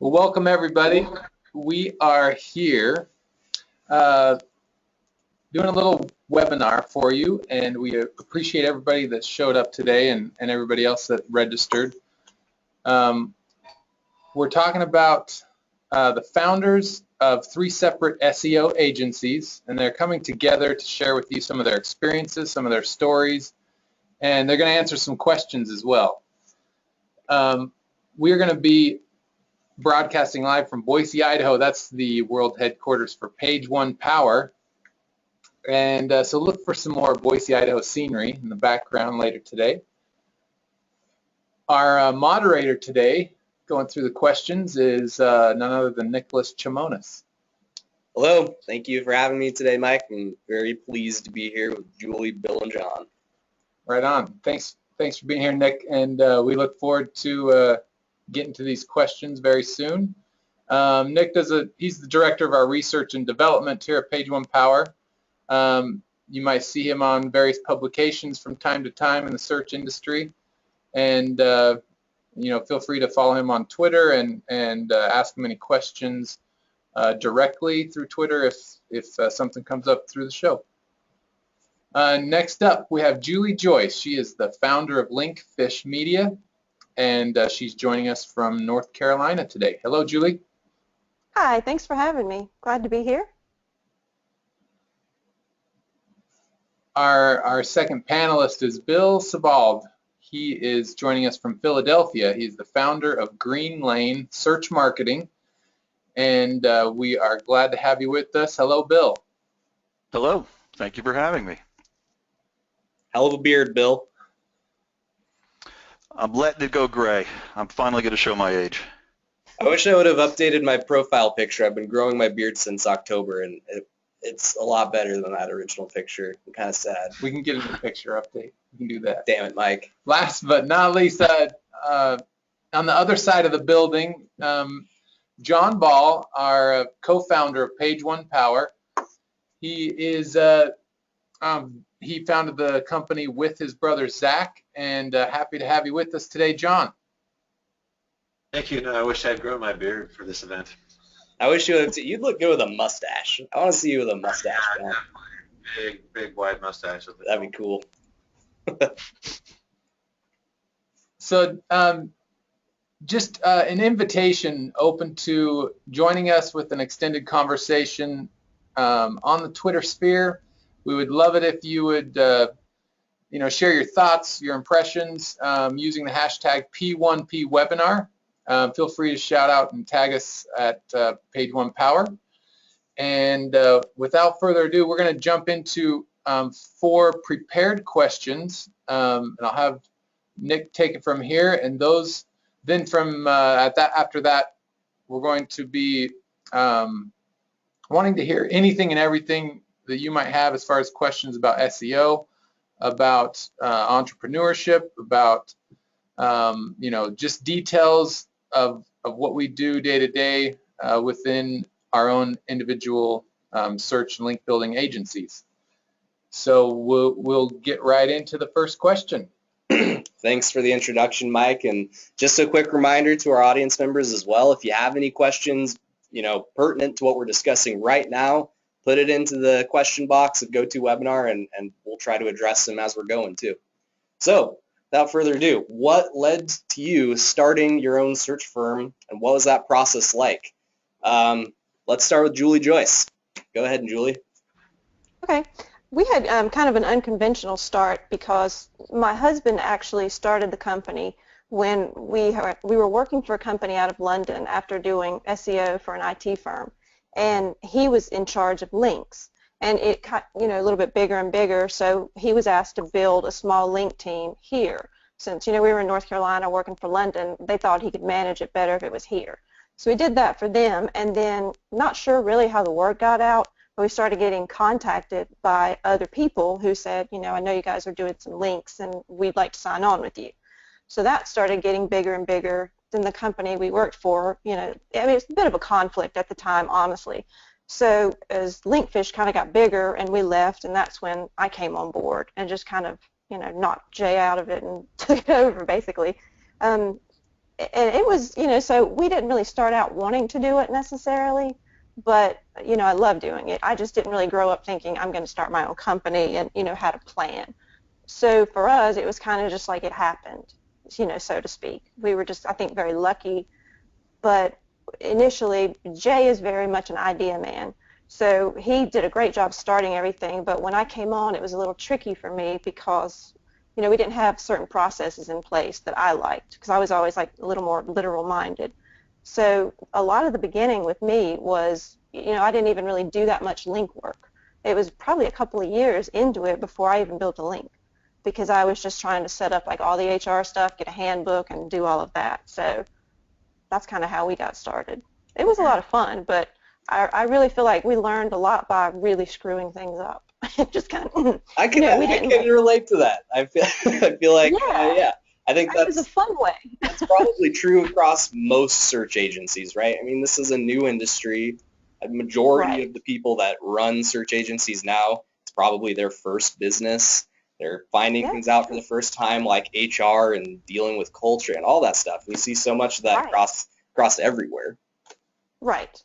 Well, welcome everybody. We are here doing a little webinar for you, and we appreciate everybody that showed up today and everybody else that registered. We're talking about the founders of 3 separate SEO agencies, and they're coming together to share with you some of their experiences, some of their stories, and they're going to answer some questions as well. We're going to be broadcasting live from Boise, Idaho. That's the world headquarters for Page One Power. And so look for some more Boise, Idaho scenery in the background later today. Our moderator today, going through the questions, is none other than Nicholas Chimonas. Hello. Thank you for having me today, Mike. I'm very pleased to be here with Julie, Bill, and John. Right on. Thanks for being here, Nick. And we look forward to getting to these questions very soon. Nick he's the director of our research and development here at Page One Power. You might see him on various publications from time to time in the search industry, and feel free to follow him on Twitter and ask him any questions directly through Twitter if something comes up through the show. Next up, we have Julie Joyce. She is the founder of Linkfish Media, and she's joining us from North Carolina today. Hello, Julie. Hi, thanks for having me. Glad to be here. Our second panelist is Bill Sebald. He is joining us from Philadelphia. He's the founder of Greenlane Search Marketing, and we are glad to have you with us. Hello, Bill. Hello. Thank you for having me. Hell of a beard, Bill. I'm letting it go gray. I'm finally going to show my age. I wish I would have updated my profile picture. I've been growing my beard since October, and it's a lot better than that original picture. I'm kind of sad. We can get a new picture update. We can do that. Damn it, Mike. Last but not least, on the other side of the building, Jon Ball, our co-founder of Page One Power. He is he founded the company with his brother Zach, and happy to have you with us today, Jon. Thank you. No, I wish I'd grown my beard for this event. I wish you would. You'd look good with a mustache. I want to see you with a mustache. Big, wide mustache. That'd be cool. So, just an invitation open to joining us with an extended conversation on the Twitter sphere. We would love it if you would, share your thoughts, your impressions using the hashtag P1PWebinar. Feel free to shout out and tag us at Page One Power. And without further ado, we're going to jump into 4 prepared questions, and I'll have Nick take it from here. And those, then from after that, we're going to be wanting to hear anything and everything that you might have as far as questions about SEO, about entrepreneurship, about just details of what we do day to day within our own individual search and link building agencies. So we'll get right into the first question. Thanks for the introduction, Mike. And just a quick reminder to our audience members as well, if you have any questions, pertinent to what we're discussing right now, put it into the question box of GoToWebinar, and we'll try to address them as we're going too. So, without further ado, what led to you starting your own search firm, and what was that process like? Let's start with Julie Joyce. Go ahead, Julie. Okay. We had kind of an unconventional start because my husband actually started the company when we were working for a company out of London after doing SEO for an IT firm, and he was in charge of links, and it got a little bit bigger and bigger, so he was asked to build a small link team here. Since we were in North Carolina working for London, they thought he could manage it better if it was here. So we did that for them, and then not sure really how the word got out, but we started getting contacted by other people who said, I know you guys are doing some links and we'd like to sign on with you. So that started getting bigger and bigger. Then the company we worked for, it's a bit of a conflict at the time, honestly. So as Linkfish kind of got bigger and we left, and that's when I came on board and just kind of, knocked Jay out of it and took it over, basically. And it was, so we didn't really start out wanting to do it necessarily, but, I love doing it. I just didn't really grow up thinking I'm going to start my own company and, had a plan. So for us, it was kind of just like it happened, so to speak. We were just, I think, very lucky. But initially, Jay is very much an idea man. So he did a great job starting everything. But when I came on, it was a little tricky for me because, we didn't have certain processes in place that I liked because I was always like a little more literal minded. So a lot of the beginning with me was, I didn't even really do that much link work. It was probably a couple of years into it before I even built a link, because I was just trying to set up like all the HR stuff, get a handbook, and do all of that. So that's kind of how we got started. It was a lot of fun, but I really feel like we learned a lot by really screwing things up. Just kind of, I can relate to that. I feel like, yeah. I think it was a fun way. That's probably true across most search agencies, right? I mean, this is a new industry. A majority of the people that run search agencies now, it's probably their first business. They're finding things out for the first time, like HR and dealing with culture and all that stuff. We see so much of that across everywhere. Right.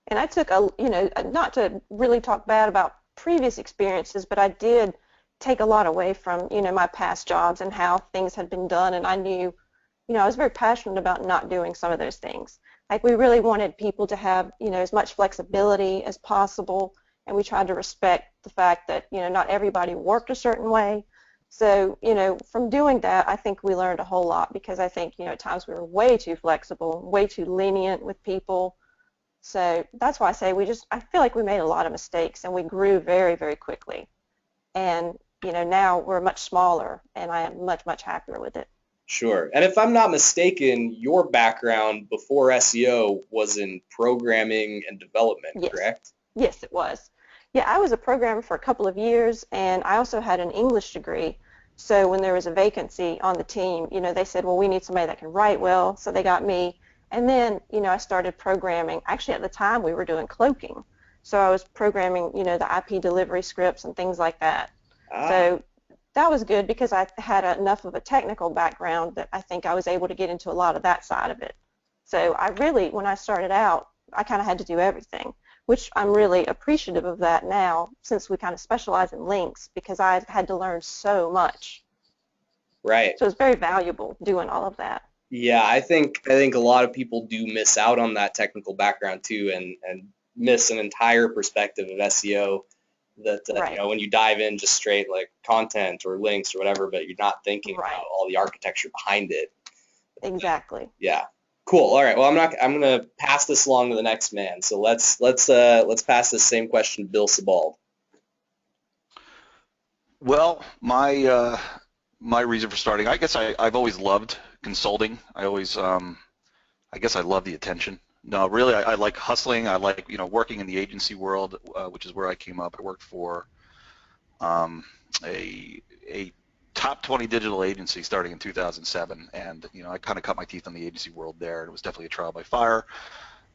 And I took not to really talk bad about previous experiences, but I did take a lot away from, my past jobs and how things had been done. And I knew, I was very passionate about not doing some of those things. Like, we really wanted people to have, as much flexibility as possible. And we tried to respect the fact that, not everybody worked a certain way. So, from doing that, I think we learned a whole lot, because I think, at times we were way too flexible, way too lenient with people. So that's why I say I feel like we made a lot of mistakes, and we grew very, very quickly. And, now we're much smaller, and I am much, much happier with it. Sure. And if I'm not mistaken, your background before SEO was in programming and development, correct? Yes, it was. Yeah, I was a programmer for a couple of years, and I also had an English degree. So when there was a vacancy on the team, they said, well, we need somebody that can write well, so they got me. And then, I started programming. Actually, at the time, we were doing cloaking. So I was programming, the IP delivery scripts and things like that. So that was good, because I had enough of a technical background that I think I was able to get into a lot of that side of it. So I really, when I started out, I kind of had to do everything, which I'm really appreciative of that now, since we kind of specialize in links, because I've had to learn so much. Right. So it's very valuable doing all of that. Yeah, I think a lot of people do miss out on that technical background too, and miss an entire perspective of SEO that when you dive in just straight like content or links or whatever, but you're not thinking about all the architecture behind it. Exactly. Yeah. Cool. All right. Well, I'm going to pass this along to the next man. So let's pass this same question to Bill Sebald. Well, my reason for starting, I guess I've always loved consulting. I guess I love the attention. No, really, I like hustling. I like, working in the agency world, which is where I came up. I worked for a top 20 digital agency starting in 2007, and I kind of cut my teeth on the agency world there, and it was definitely a trial by fire.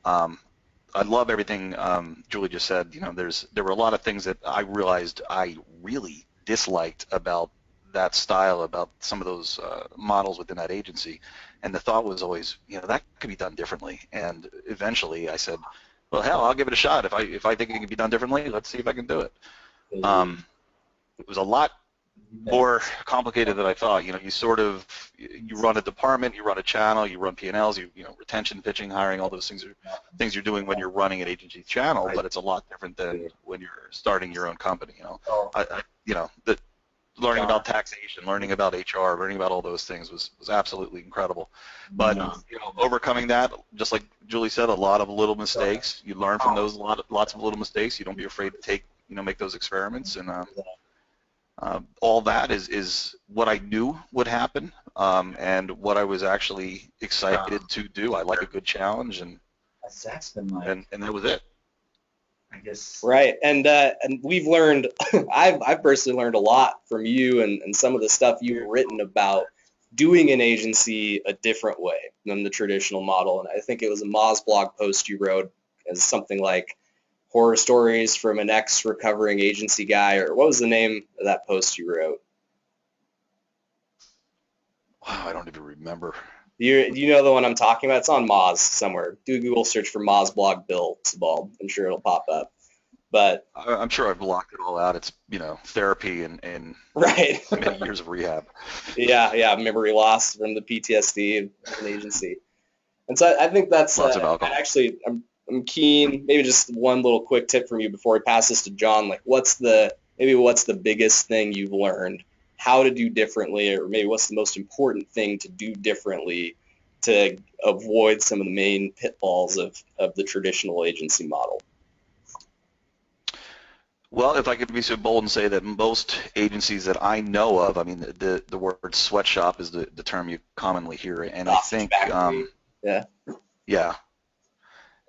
I love everything Julie just said. There were a lot of things that I realized I really disliked about that style, about some of those models within that agency, and the thought was always, that could be done differently. And eventually I said, well, hell, I'll give it a shot. If I think it can be done differently, let's see if I can do it. It was a lot more complicated than I thought. You run a department, you run a channel, you run P&Ls, retention, pitching, hiring, all those things are things you're doing when you're running an agency channel, but it's a lot different than when you're starting your own company. Learning about taxation, learning about HR, learning about all those things was absolutely incredible. But overcoming that, just like Julie said, a lot of little mistakes. You learn from those lots of little mistakes. You don't be afraid to make those experiments, and all that is what I knew would happen, and what I was actually excited to do. I like a good challenge, and that was it. I guess. Right, and we've learned, I've personally learned a lot from you and some of the stuff you've written about doing an agency a different way than the traditional model. And I think it was a Moz blog post you wrote as something like horror stories from an ex-recovering agency guy, or what was the name of that post you wrote? Wow, I don't even remember. You know the one I'm talking about? It's on Moz somewhere. Do a Google search for Moz blog Bill Sebald. I'm sure it'll pop up. But I'm sure I've blocked it all out. It's, therapy and right. many years of rehab. Yeah, memory loss from the PTSD of an agency. And so I think that's Lots of alcohol. actually I'm keen. Maybe just one little quick tip from you before we pass this to John. Like, what's the biggest thing you've learned how to do differently, or maybe what's the most important thing to do differently to avoid some of the main pitfalls of the traditional agency model? Well, if I could be so bold and say that most agencies that I know of, I mean, the word sweatshop is the term you commonly hear, and I think, yeah.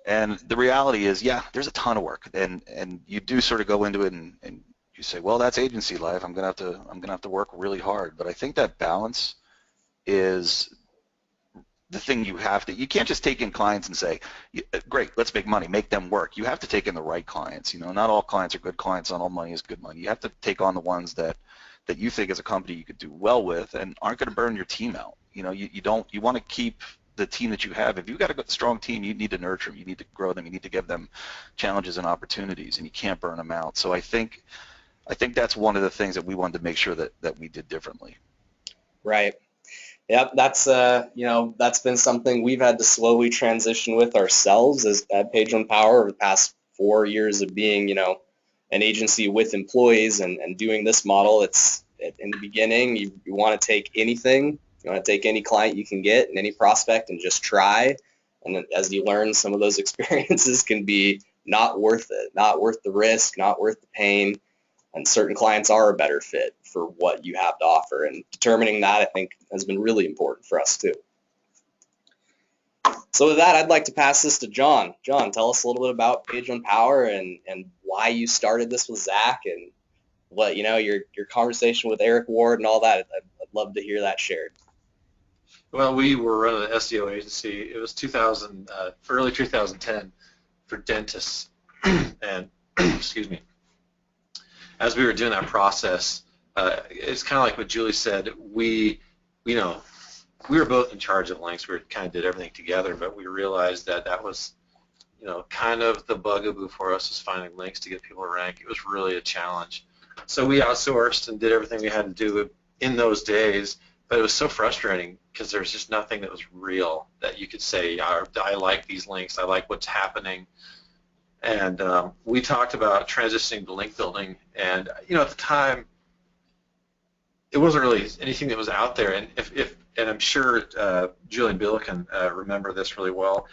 And the reality is, there's a ton of work, and you do sort of go into it and you say, well, that's agency life. I'm gonna have to work really hard. But I think that balance is the thing you can't just take in clients and say, great, let's make money, make them work. You have to take in the right clients. Not all clients are good clients, not all money is good money. You have to take on the ones that you think as a company you could do well with and aren't going to burn your team out. You want to keep the team that you have. If you've got a good, strong team, you need to nurture them, you need to grow them, you need to give them challenges and opportunities, and you can't burn them out. So I think that's one of the things that we wanted to make sure that we did differently. Right. Yep, that's that's been something we've had to slowly transition with ourselves as at Page One Power over the past 4 years of being, an agency with employees and doing this model. It's in the beginning, you want to take anything, you want to take any client you can get and any prospect and just try. And then as you learn, some of those experiences can be not worth it, not worth the risk, not worth the pain. And certain clients are a better fit for what you have to offer. And determining that, I think, has been really important for us too. So with that, I'd like to pass this to John. John, tell us a little bit about Page One Power and why you started this with Zach and what, your conversation with Eric Ward and all that. I'd love to hear that shared. Well, we were running an SEO agency. It was early 2010 for dentists. And, excuse me. As we were doing that process, it's kind of like what Julie said. We were both in charge of links. We kind of did everything together, but we realized that was, kind of the bugaboo for us was finding links to get people to rank. It was really a challenge. So we outsourced and did everything we had to do in those days, but it was so frustrating because there was just nothing that was real that you could say, I like these links, I like what's happening. And we talked about transitioning to link building, and at the time, it wasn't really anything that was out there. And and I'm sure Julie and Bill can remember this really well.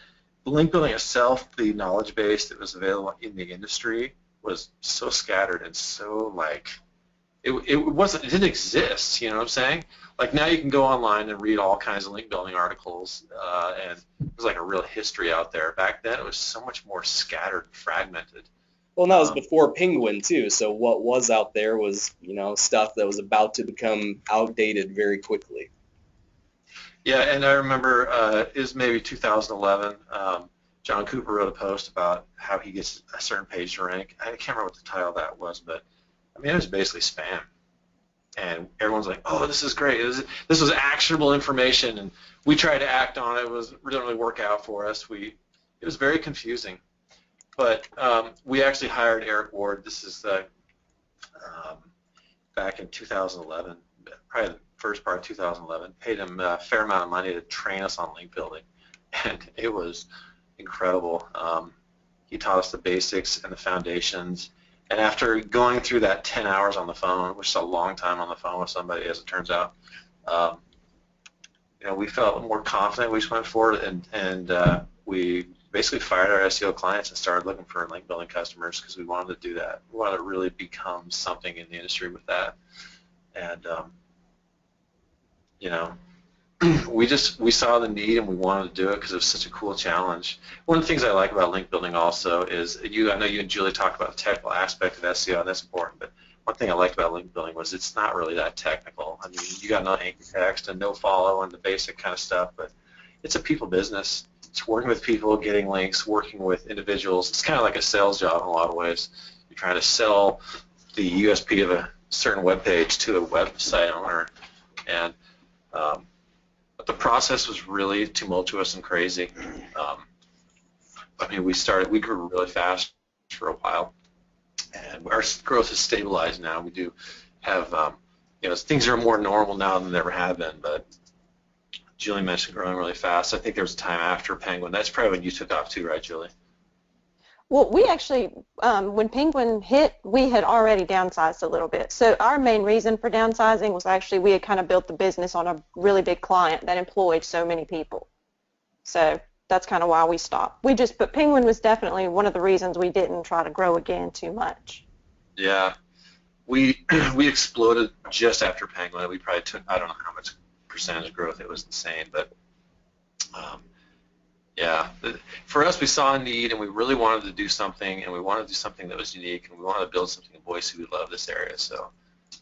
The link building itself, the knowledge base that was available in the industry, was so scattered and so it didn't exist. You know what I'm saying? Like now you can go online and read all kinds of link building articles, and there's like a real history out there. Back then it was so much more scattered, fragmented. Well, that was before Penguin too, so what was out there was, stuff that was about to become outdated very quickly. Yeah, and I remember it was maybe 2011, John Cooper wrote a post about how he gets a certain page to rank. I can't remember what the title of that was, but I mean, it was basically spam. And everyone's like, oh, this is great. This was actionable information, and we tried to act on it. It didn't really work out for us. It was very confusing. But we actually hired Eric Ward. This is back in 2011, probably the first part of 2011. Paid him a fair amount of money to train us on link building, and it was incredible. He taught us the basics and the foundations. And after going through that 10 hours on the phone, which is a long time on the phone with somebody, as it turns out, we felt more confident. We just went forward and we basically fired our SEO clients and started looking for link building customers because we wanted to do that. We wanted to really become something in the industry with that. And we saw the need and we wanted to do it because it was such a cool challenge. One of the things I like about link building also is I know you and Julie talked about the technical aspect of SEO, and that's important, but one thing I liked about link building was it's not really that technical. I mean, you got no anchor text and no follow and the basic kind of stuff, but it's a people business. It's working with people, getting links, working with individuals. It's kind of like a sales job in a lot of ways. You're trying to sell the USP of a certain web page to a website owner, and but the process was really tumultuous and crazy. I mean, we grew really fast for a while, and our growth is stabilized now. We do have, you know, things are more normal now than they ever have been, but Julie mentioned growing really fast. I think there was a time after Penguin. That's probably when you took off too, right, Julie? Well, we actually, when Penguin hit, we had already downsized a little bit. So our main reason for downsizing was actually we had kind of built the business on a really big client that employed so many people. So that's kind of why we stopped. But Penguin was definitely one of the reasons we didn't try to grow again too much. Yeah, we exploded just after Penguin. We probably took, I don't know how much percentage growth, it was insane, but yeah, for us, we saw a need, and we really wanted to do something, and we wanted to do something that was unique, and we wanted to build something in Boise. We love this area, so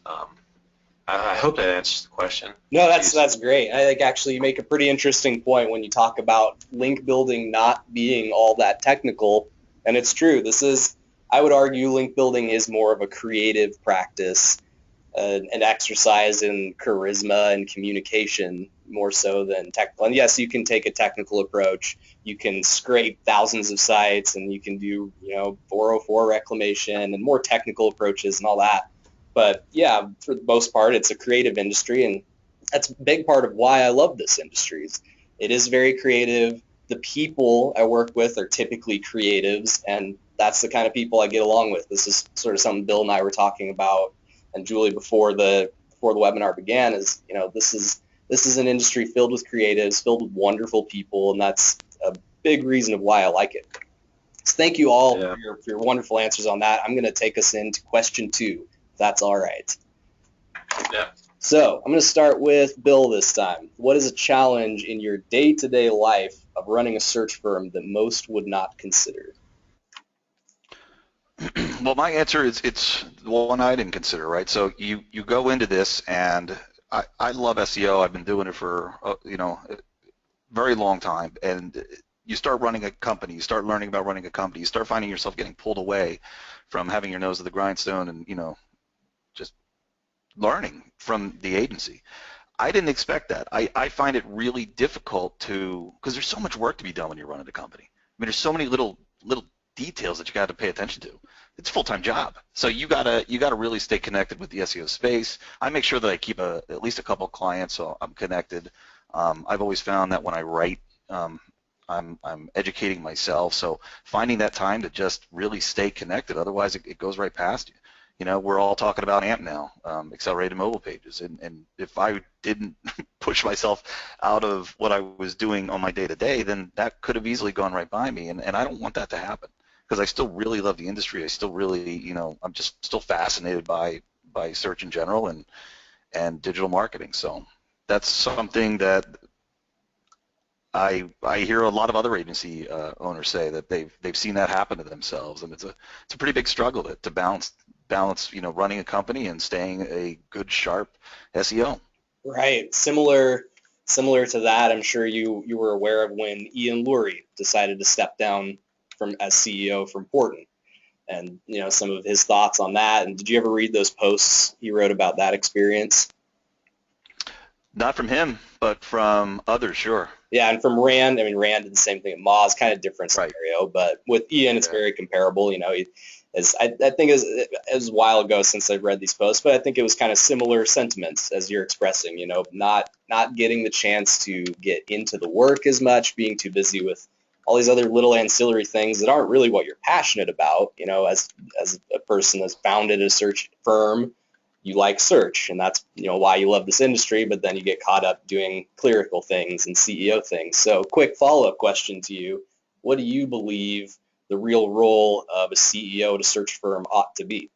I hope that answers the question. No, that's great. I think actually you make a pretty interesting point when you talk about link building not being all that technical, and it's true. I would argue link building is more of a creative practice, an exercise in charisma and communication more so than technical. And yes, you can take a technical approach. You can scrape thousands of sites, and you can do 404 reclamation and more technical approaches and all that. But yeah, for the most part, it's a creative industry, and that's a big part of why I love this industry. It is very creative. The people I work with are typically creatives, and that's the kind of people I get along with. This is sort of something Bill and I were talking about, and Julie before the webinar began. Is this is an industry filled with creatives, filled with wonderful people, and that's a big reason of why I like it. So thank you all for your wonderful answers on that. I'm going to take us into question 2, if that's all right. Yeah. So I'm going to start with Bill this time. What is a challenge in your day-to-day life of running a search firm that most would not consider? Well, my answer is it's the one I didn't consider, right? So you go into this, and I love SEO. I've been doing it for a very long time, and you start running a company, you start learning about running a company, you start finding yourself getting pulled away from having your nose to the grindstone and just learning from the agency. I didn't expect that. I find it really difficult because there's so much work to be done when you're running a company. I mean, there's so many little details that you got to pay attention to. It's a full-time job, so you gotta really stay connected with the SEO space. I make sure that I keep at least a couple of clients, so I'm connected. I've always found that when I write, I'm educating myself, so finding that time to just really stay connected. Otherwise, it goes right past you. We're all talking about AMP now, accelerated mobile pages, and if I didn't push myself out of what I was doing on my day-to-day, then that could have easily gone right by me, and I don't want that to happen, because I still really love the industry. I still really, I'm just still fascinated by search in general and digital marketing. So that's something that I hear a lot of other agency owners say that they've seen that happen to themselves, and it's a pretty big struggle to balance running a company and staying a good, sharp SEO. Right. Similar to that, I'm sure you were aware of when Ian Lurie decided to step down as CEO from Porton, and some of his thoughts on that. And did you ever read those posts he wrote about that experience? Not from him, but from others, sure. Yeah, and from Rand, Rand did the same thing at Moz, kind of different scenario, but with Ian, it's very comparable. I think it was a while ago since I've read these posts, but I think it was kind of similar sentiments as you're expressing, not getting the chance to get into the work as much, being too busy with all these other little ancillary things that aren't really what you're passionate about. As a person that's founded a search firm, you like search, and that's why you love this industry, but then you get caught up doing clerical things and CEO things. So quick follow-up question to you. What do you believe the real role of a CEO at a search firm ought to be?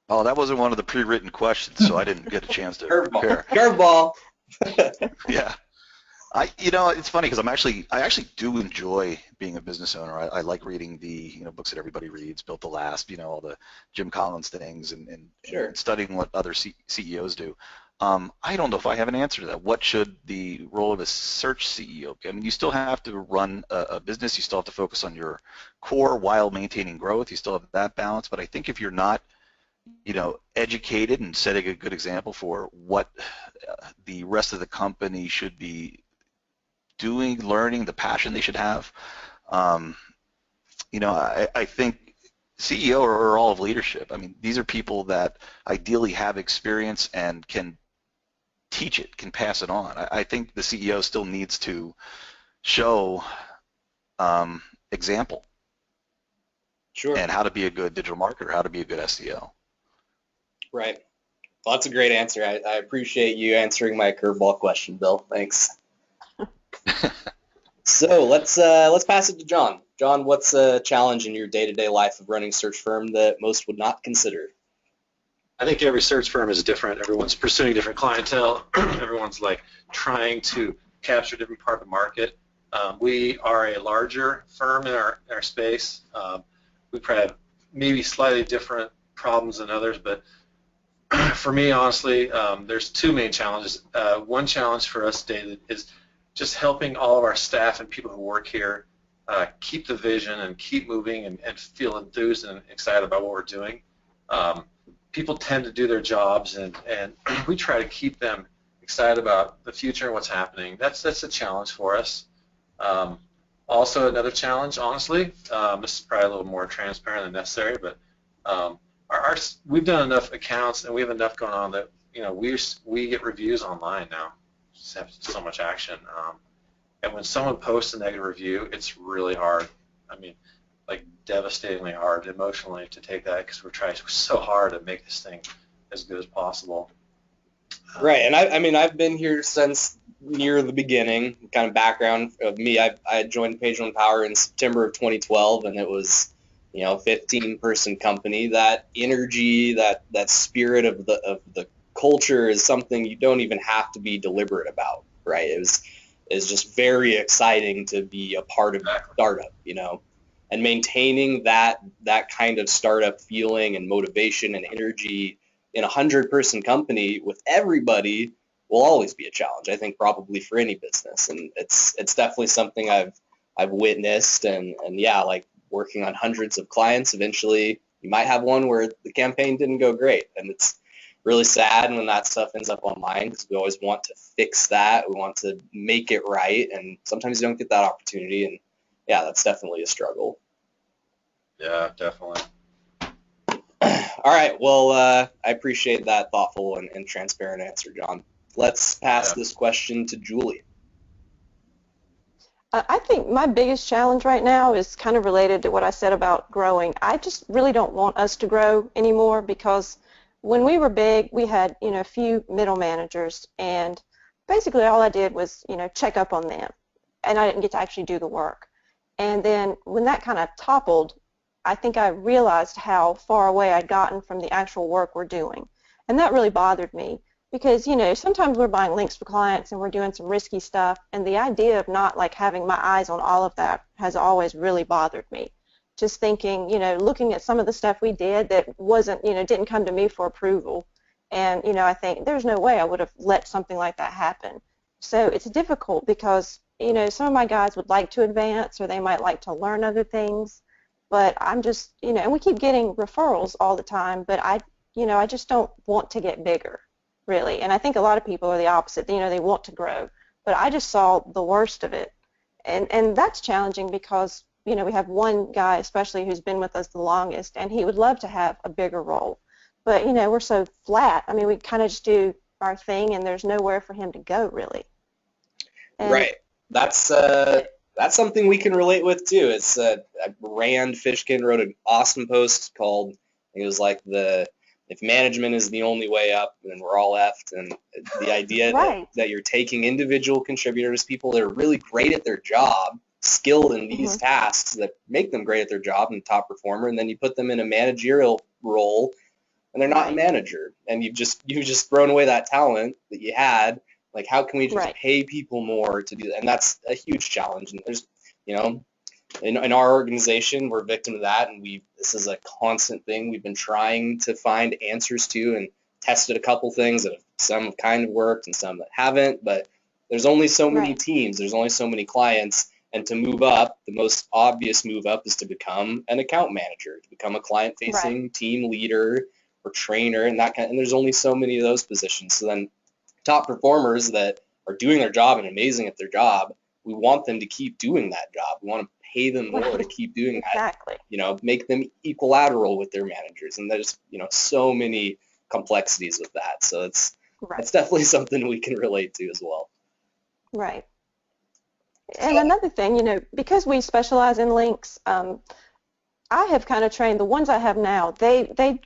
Oh, that wasn't one of the pre-written questions, so I didn't get a chance to prepare. Curveball. Yeah. It's funny because I actually do enjoy being a business owner. I like reading the books that everybody reads, Built to Last, all the Jim Collins things, and studying what other CEOs do. I don't know if I have an answer to that. What should the role of a search CEO be? You still have to run a business. You still have to focus on your core while maintaining growth. You still have that balance. But I think if you're not educated and setting a good example for what the rest of the company should be doing, learning, the passion they should have. I think CEO are all of leadership. I mean, these are people that ideally have experience and can teach it, can pass it on. I think the CEO still needs to show example. Sure. And how to be a good digital marketer, how to be a good SEO. Right. Well, that's a great answer. I appreciate you answering my curveball question, Bill. Thanks. So let's pass it to John. John, what's a challenge in your day-to-day life of running a search firm that most would not consider? I think every search firm is different. Everyone's pursuing different clientele. Everyone's like trying to capture a different part of the market. We are a larger firm in our space. We probably have maybe slightly different problems than others, but for me, honestly, there's two main challenges. One challenge for us, David, is just helping all of our staff and people who work here keep the vision and keep moving and feel enthused and excited about what we're doing. People tend to do their jobs, and we try to keep them excited about the future and what's happening. That's a challenge for us. Also, another challenge, honestly, this is probably a little more transparent than necessary, but we've done enough accounts and we have enough going on that we get reviews online now. Just have so much action, and when someone posts a negative review, it's really hard. I mean, like devastatingly hard emotionally to take that, because we're trying so hard to make this thing as good as possible. Right, and I've been here since near the beginning. Kind of background of me, I joined Page One Power in September of 2012, and it was 15-person company. That energy, that spirit of the culture is something you don't even have to be deliberate about, right? It's just very exciting to be a part of that startup, and maintaining that kind of startup feeling and motivation and energy in a 100-person company with everybody will always be a challenge, I think, probably for any business. And it's definitely something I've witnessed, and yeah, like working on hundreds of clients, eventually you might have one where the campaign didn't go great, and it's really sad when that stuff ends up online, because we always want to fix that, we want to make it right, and sometimes you don't get that opportunity, and yeah, that's definitely a struggle. Yeah, definitely. All right, well, I appreciate that thoughtful and transparent answer, John. Let's pass this question to Julie. I think my biggest challenge right now is kind of related to what I said about growing. I just really don't want us to grow anymore, because when we were big, we had a few middle managers, and basically all I did was check up on them, and I didn't get to actually do the work. And then when that kind of toppled, I think I realized how far away I'd gotten from the actual work we're doing, and that really bothered me. Because, sometimes we're buying links for clients and we're doing some risky stuff, and the idea of not having my eyes on all of that has always really bothered me. Just thinking, looking at some of the stuff we did that wasn't, didn't come to me for approval, and, I think there's no way I would have let something like that happen. So it's difficult because, some of my guys would like to advance, or they might like to learn other things, but I'm just, and we keep getting referrals all the time, but I just don't want to get bigger, really. And I think a lot of people are the opposite. They want to grow, but I just saw the worst of it, and that's challenging because we have one guy especially who's been with us the longest, and he would love to have a bigger role, but we're so flat. I mean, we kind of just do our thing, and there's nowhere for him to go, really. And right. That's something we can relate with too. It's Rand Fishkin wrote an awesome post called, I think it was like if management is the only way up, then we're all effed. And the idea right. that you're taking individual contributors, people that are really great at their job, skilled in these tasks that make them great at their job and top performer, and then you put them in a managerial role, and they're not a manager, and you've just thrown away that talent that you had. Like, how can we just pay people more to do that? And that's a huge challenge. And there's, in our organization, we're a victim of that, and this is a constant thing we've been trying to find answers to, and tested a couple things that some have kind of worked and some that haven't, but there's only so many teams, there's only so many clients, and to move up, the most obvious move up is to become an account manager, to become a client-facing team leader, or trainer and that kind, and there's only so many of those positions. So then top performers that are doing their job and amazing at their job, we want them to keep doing that job. We want to pay them more to keep doing exactly. that. You know, make them equilateral with their managers, and there's, you know, so many complexities with that. So it's definitely something we can relate to as well. Right. And another thing, you know, because we specialize in links, I have kind of trained the ones I have now. They're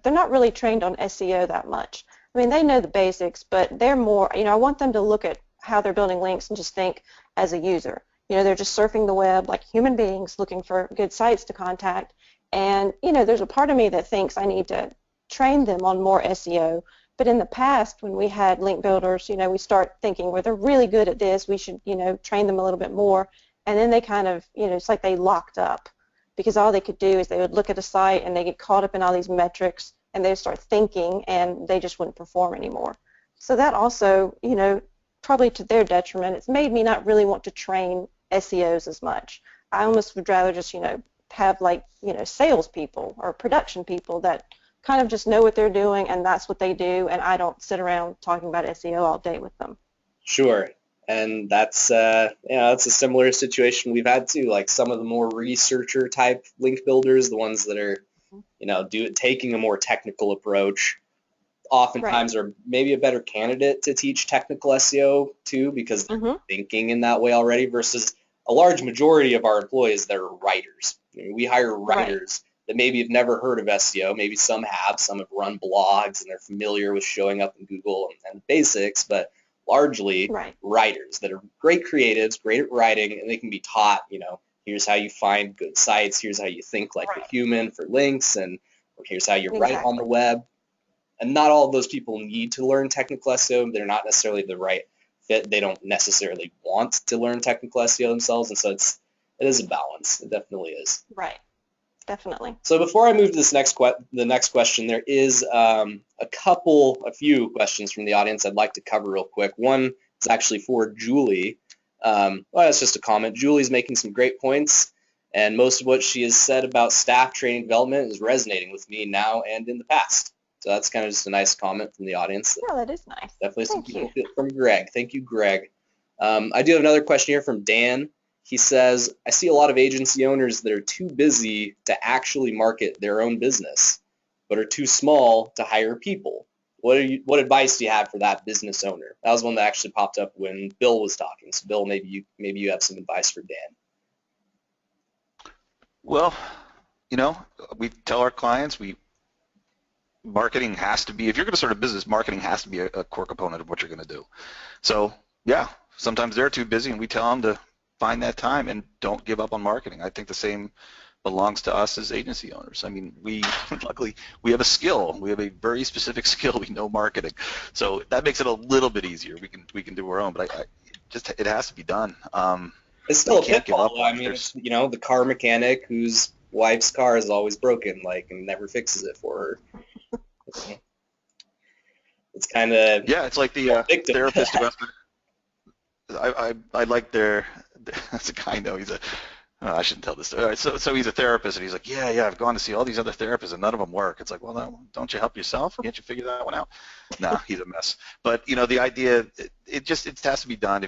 not really trained on SEO that much. I mean, they know the basics, but they're more, you know, I want them to look at how they're building links and just think as a user. You know, they're just surfing the web like human beings looking for good sites to contact. And, you know, there's a part of me that thinks I need to train them on more SEO. But in the past, when we had link builders, you know, we start thinking, well, they're really good at this. We should, you know, train them a little bit more. And then they kind of, you know, it's like they locked up because all they could do is they would look at a site and they get caught up in all these metrics and they start thinking and they just wouldn't perform anymore. So that also, you know, probably to their detriment, it's made me not really want to train SEOs as much. I almost would rather just, you know, have like, you know, salespeople or production people that kind of just know what they're doing and that's what they do, and I don't sit around talking about SEO all day with them. Sure. And that's, you know, that's a similar situation we've had too, like some of the more researcher type link builders, the ones that are, you know, taking a more technical approach, oftentimes are maybe a better candidate to teach technical SEO too, because they're thinking in that way already, versus a large majority of our employees that are writers. I mean, we hire writers that maybe have never heard of SEO. Maybe some have run blogs and they're familiar with showing up in Google and basics, but largely writers that are great creatives, great at writing, and they can be taught, you know, here's how you find good sites, here's how you think like a human for links, and here's how you write on the web. And not all of those people need to learn technical SEO. They're not necessarily the right fit. They don't necessarily want to learn technical SEO themselves, and so it is a balance. It definitely is. Right. Definitely. So before I move to this the next question, there is a few questions from the audience I'd like to cover real quick. One is actually for Julie. Well, that's just a comment. Julie's making some great points, and most of what she has said about staff training development is resonating with me now and in the past. So that's kind of just a nice comment from the audience. Yeah, that is nice. Definitely something from Greg. Thank you, Greg. I do have another question here from Dan. He says, I see a lot of agency owners that are too busy to actually market their own business, but are too small to hire people. What advice do you have for that business owner? That was one that actually popped up when Bill was talking. So Bill, maybe you have some advice for Dan. Well, you know, we tell our clients marketing has to be, if you're going to start a business, marketing has to be a core component of what you're going to do. So yeah, sometimes they're too busy and we tell them to find that time and don't give up on marketing. I think the same belongs to us as agency owners. I mean, luckily we have a skill. We have a very specific skill. We know marketing, so that makes it a little bit easier. We can do our own, but it has to be done. It's still a pitfall. I mean, it's, you know, the car mechanic whose wife's car is always broken, like, and never fixes it for her. It's kind of it's like the therapist who has to, I like that's a guy I know. He's I shouldn't tell this story. All right, so he's a therapist, and he's like, yeah, I've gone to see all these other therapists, and none of them work. It's like, well, don't you help yourself? Can't you figure that one out? No, he's a mess. But you know, the idea, it has to be done.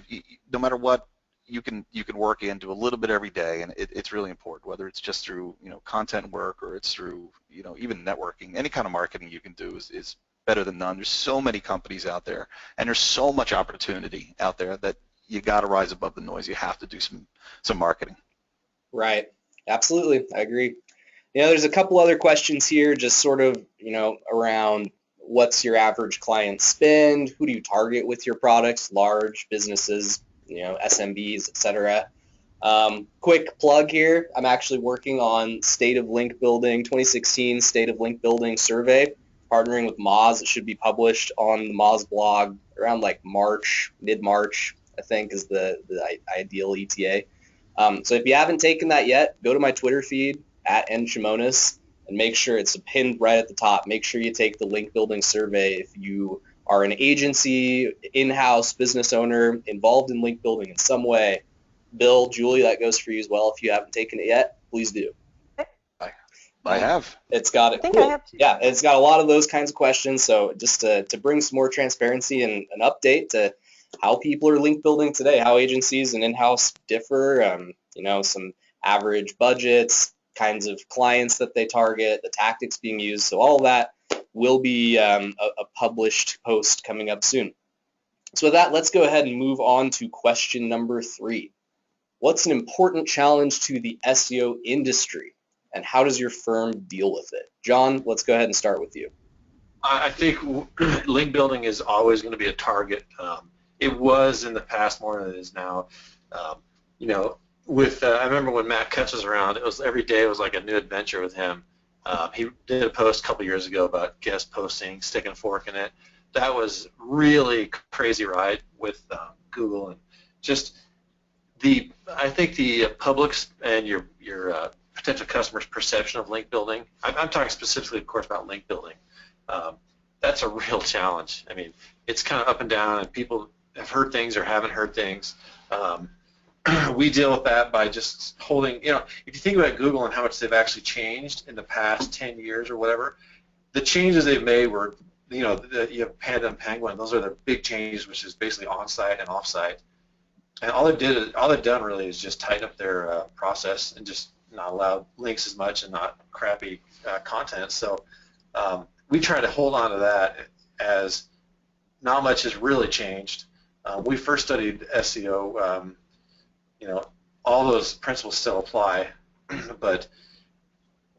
No matter what, you can work into a little bit every day, and it's really important. Whether it's just through, you know, content work, or it's through, you know, even networking, any kind of marketing you can do is better than none. There's so many companies out there, and there's so much opportunity out there that you got to rise above the noise. You have to do some marketing. Right. Absolutely. I agree. You know, there's a couple other questions here, just sort of, you know, around what's your average client spend? Who do you target with your products? Large businesses, you know, SMBs, etc. Quick plug here. I'm actually working on State of Link Building 2016 State of Link Building survey, partnering with Moz. It should be published on the Moz blog around like mid-March, I think, is the ideal ETA. So if you haven't taken that yet, go to my Twitter feed @Chimonas and make sure it's pinned right at the top. Make sure you take the link building survey if you are an agency, in-house business owner involved in link building in some way. Bill, Julie, that goes for you as well. If you haven't taken it yet, please do. I have. It's got it. I think Cool. I have too. Yeah, it's got a lot of those kinds of questions. So just to bring some more transparency and an update to how people are link building today, how agencies and in-house differ, some average budgets, kinds of clients that they target, the tactics being used. So all of that will be a published post coming up soon. So with that, let's go ahead and move on to question number 3. What's an important challenge to the SEO industry, and how does your firm deal with it? John, let's go ahead and start with you. I think link building is always going to be a target. It was in the past more than it is now. I remember when Matt Cutts was around, every day was like a new adventure with him. He did a post a couple years ago about guest posting, sticking a fork in it. That was really crazy ride with Google, and just I think the public's and your potential customers' perception of link building. I'm talking specifically, of course, about link building. That's a real challenge. I mean, it's kind of up and down, and people have heard things or haven't heard things. We deal with that by just holding, if you think about Google and how much they've actually changed in the past 10 years or whatever, the changes they've made were, you have Panda and Penguin, those are the big changes, which is basically on-site and off-site. And all they've done really is just tighten up their process and just not allow links as much and not crappy content. So we try to hold on to that as not much has really changed. We first studied SEO, all those principles still apply, but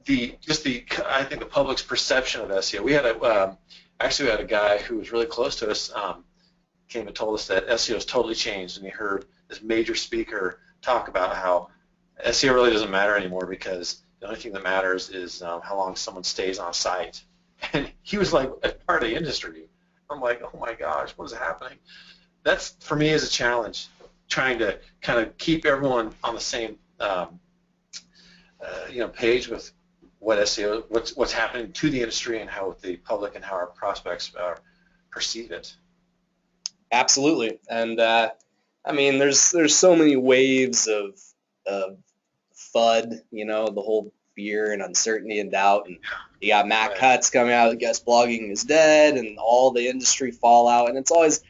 I think the public's perception of SEO. We had a guy who was really close to us came and told us that SEO has totally changed, and he heard this major speaker talk about how SEO really doesn't matter anymore because the only thing that matters is how long someone stays on site. And he was like a part of the industry. I'm like, oh my gosh, what is happening? That's, for me, is a challenge, trying to kind of keep everyone on the same page with what SEO, what's happening to the industry and how the public and how our prospects perceive it. Absolutely, and there's so many waves of FUD, the whole fear and uncertainty and doubt, and you got Matt Cutts coming out, guest blogging is dead, and all the industry fallout, and it's always,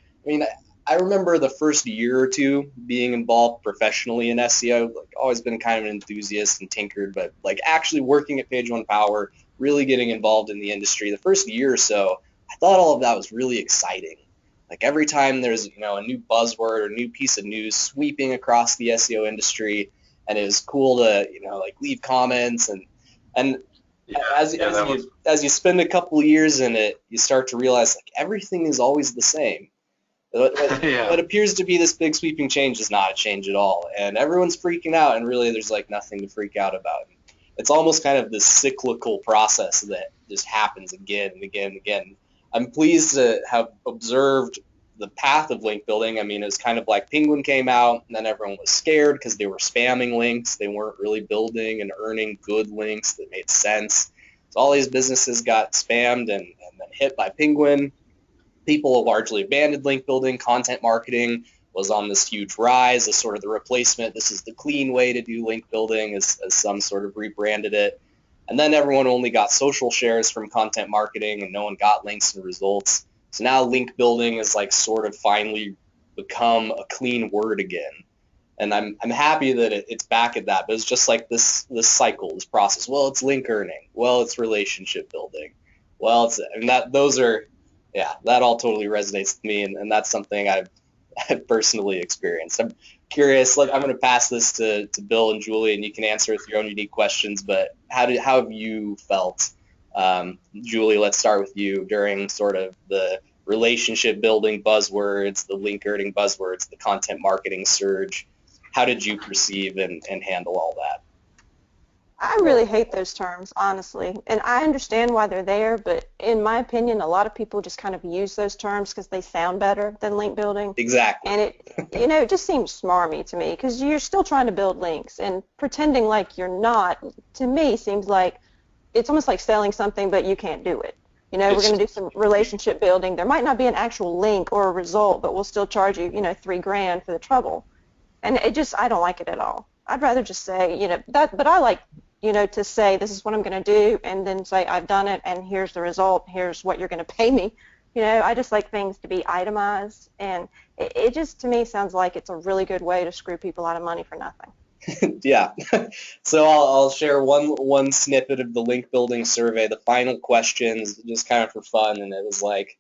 I remember the first year or two being involved professionally in SEO, always been kind of an enthusiast and tinkered, but actually working at Page One Power, really getting involved in the industry, the first year or so, I thought all of that was really exciting. Every time there's a new buzzword or new piece of news sweeping across the SEO industry, and it was cool to leave comments and as you spend a couple of years in it, you start to realize everything is always the same. What appears to be this big sweeping change is not a change at all, and everyone's freaking out, and really there's nothing to freak out about. It's almost kind of this cyclical process that just happens again and again and again. I'm pleased to have observed the path of link building. It was kind of like Penguin came out, and then everyone was scared because they were spamming links. They weren't really building and earning good links that made sense. So all these businesses got spammed and then hit by Penguin. People largely abandoned link building. Content marketing was on this huge rise as sort of the replacement. This is the clean way to do link building, as some sort of rebranded it. And then everyone only got social shares from content marketing, and no one got links and results. So now link building is sort of finally become a clean word again. And I'm happy that it's back at that. But it's just this cycle, this process. Well, it's link earning. Well, it's relationship building. Well, that all totally resonates with me, and that's something I've personally experienced. I'm curious. I'm going to pass this to Bill and Julie, and you can answer with your own unique questions. But how have you felt, Julie? Let's start with you during sort of the relationship building buzzwords, the link earning buzzwords, the content marketing surge. How did you perceive and handle all that? I really hate those terms, honestly, and I understand why they're there, but in my opinion, a lot of people just kind of use those terms because they sound better than link building. Exactly. And it just seems smarmy to me because you're still trying to build links, and pretending like you're not, to me, seems like it's almost like selling something, but you can't do it. We're going to do some relationship building. There might not be an actual link or a result, but we'll still charge you, $3,000 for the trouble. And I don't like it at all. I'd rather just say, but I like to say this is what I'm going to do and then say I've done it and here's the result, here's what you're going to pay me. I just like things to be itemized, and it just to me sounds like it's a really good way to screw people out of money for nothing. Yeah. So I'll share one snippet of the link building survey. The final questions, just kind of for fun, and it was like,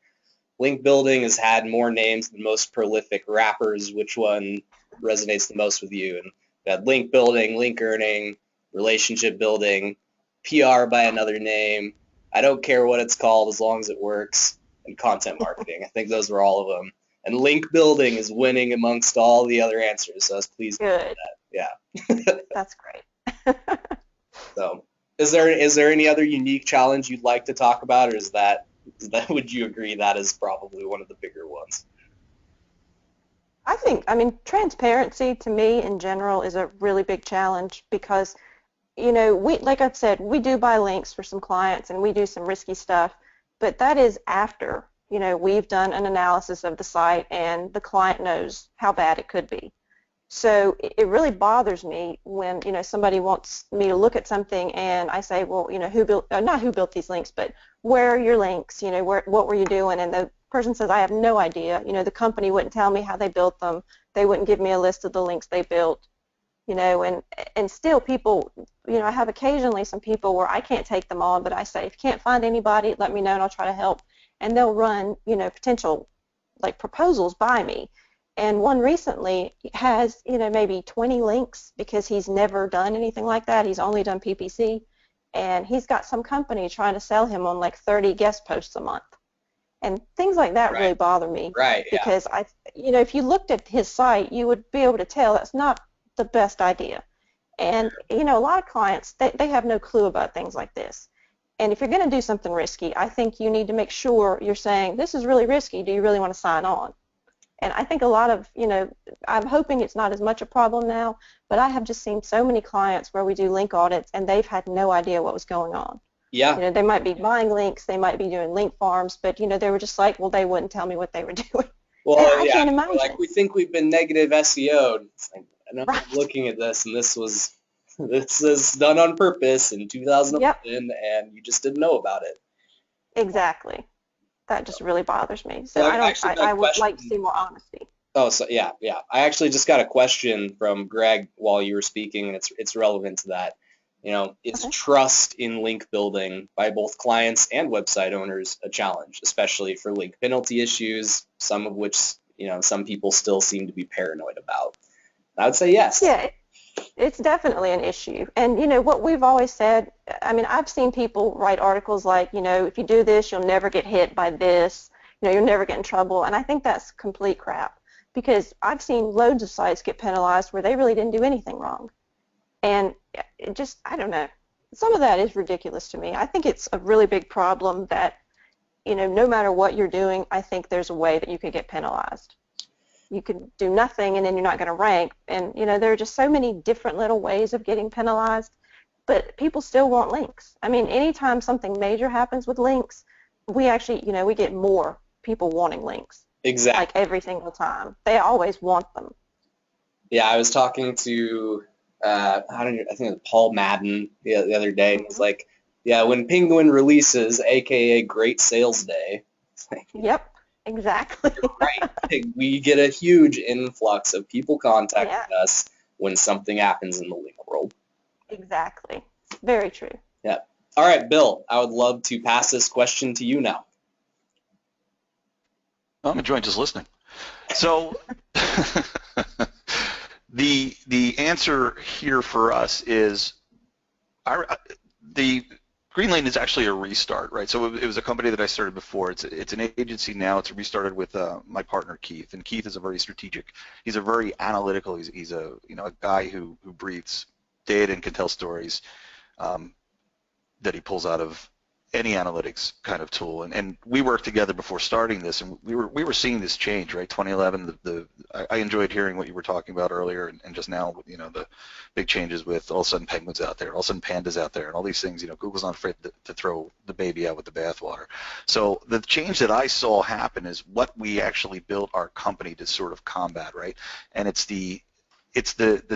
link building has had more names than most prolific rappers. Which one resonates the most with you? And we had link building, link earning, relationship building, PR by another name. I don't care what it's called as long as it works, and content marketing. I think those were all of them. And link building is winning amongst all the other answers, so I was pleased with that. Yeah. That's great. So, is there any other unique challenge you'd like to talk about, or is that would you agree that is probably one of the bigger ones? I mean, transparency to me in general is a really big challenge because, like I've said, we do buy links for some clients and we do some risky stuff, but that is after, we've done an analysis of the site and the client knows how bad it could be. So it really bothers me when, somebody wants me to look at something and I say, well, not who built these links, but where are your links? What were you doing? And the person says, I have no idea. The company wouldn't tell me how they built them. They wouldn't give me a list of the links they built, and still people, I have occasionally some people where I can't take them on, but I say, if you can't find anybody, let me know and I'll try to help. And they'll run, potential like proposals by me. And one recently has, maybe 20 links because he's never done anything like that. He's only done PPC. And he's got some company trying to sell him on like 30 guest posts a month. And things like that really bother me. Right. Because if you looked at his site, you would be able to tell that's not the best idea. And, a lot of clients, they have no clue about things like this. And if you're going to do something risky, I think you need to make sure you're saying, this is really risky. Do you really want to sign on? And I think a lot of, I'm hoping it's not as much a problem now, but I have just seen so many clients where we do link audits and they've had no idea what was going on. Yeah. They might be buying links, they might be doing link farms, but, they were just like, well, they wouldn't tell me what they were doing. Well, I can't imagine. Like, we think we've been negative SEO'd. It's like, I'm looking at this, and this is done on purpose in 2011, and you just didn't know about it. Exactly. That just really bothers me. So I would like to see more honesty. Oh, so yeah. I actually just got a question from Greg while you were speaking, and it's relevant to that. Is trust in link building by both clients and website owners a challenge, especially for link penalty issues, some of which, some people still seem to be paranoid about? I would say yes. Yeah, it's definitely an issue. And, what we've always said, I mean, I've seen people write articles like, if you do this, you'll never get hit by this, you'll never get in trouble. And I think that's complete crap because I've seen loads of sites get penalized where they really didn't do anything wrong. And it just, I don't know, some of that is ridiculous to me. I think it's a really big problem that, no matter what you're doing, I think there's a way that you could get penalized. You could do nothing and then you're not going to rank. And, there are just so many different little ways of getting penalized, but people still want links. I mean, anytime something major happens with links, we actually, we get more people wanting links. Exactly. Like every single time. They always want them. Yeah, I was talking to, I think it was Paul Madden the other day, and he's like, yeah, when Penguin releases, aka Great Sales Day. Yep. Exactly. Right. We get a huge influx of people contacting us when something happens in the link world. Exactly. Very true. Yeah. All right, Bill, I would love to pass this question to you now. I'm enjoying just listening. So the answer here for us is the Greenlane is actually a restart, right? So it was a company that I started before. It's an agency now. It's restarted with my partner Keith, and Keith is a very strategic. He's a very analytical. He's a a guy who breathes data and can tell stories that he pulls out of any analytics kind of tool. And we worked together before starting this, and we were seeing this change, right? 2011. I enjoyed hearing what you were talking about earlier, and just now, the big changes with all of a sudden penguins out there, all of a sudden pandas out there, and all these things. Google's not afraid to throw the baby out with the bathwater. So the change that I saw happen is what we actually built our company to sort of combat, right? And it's the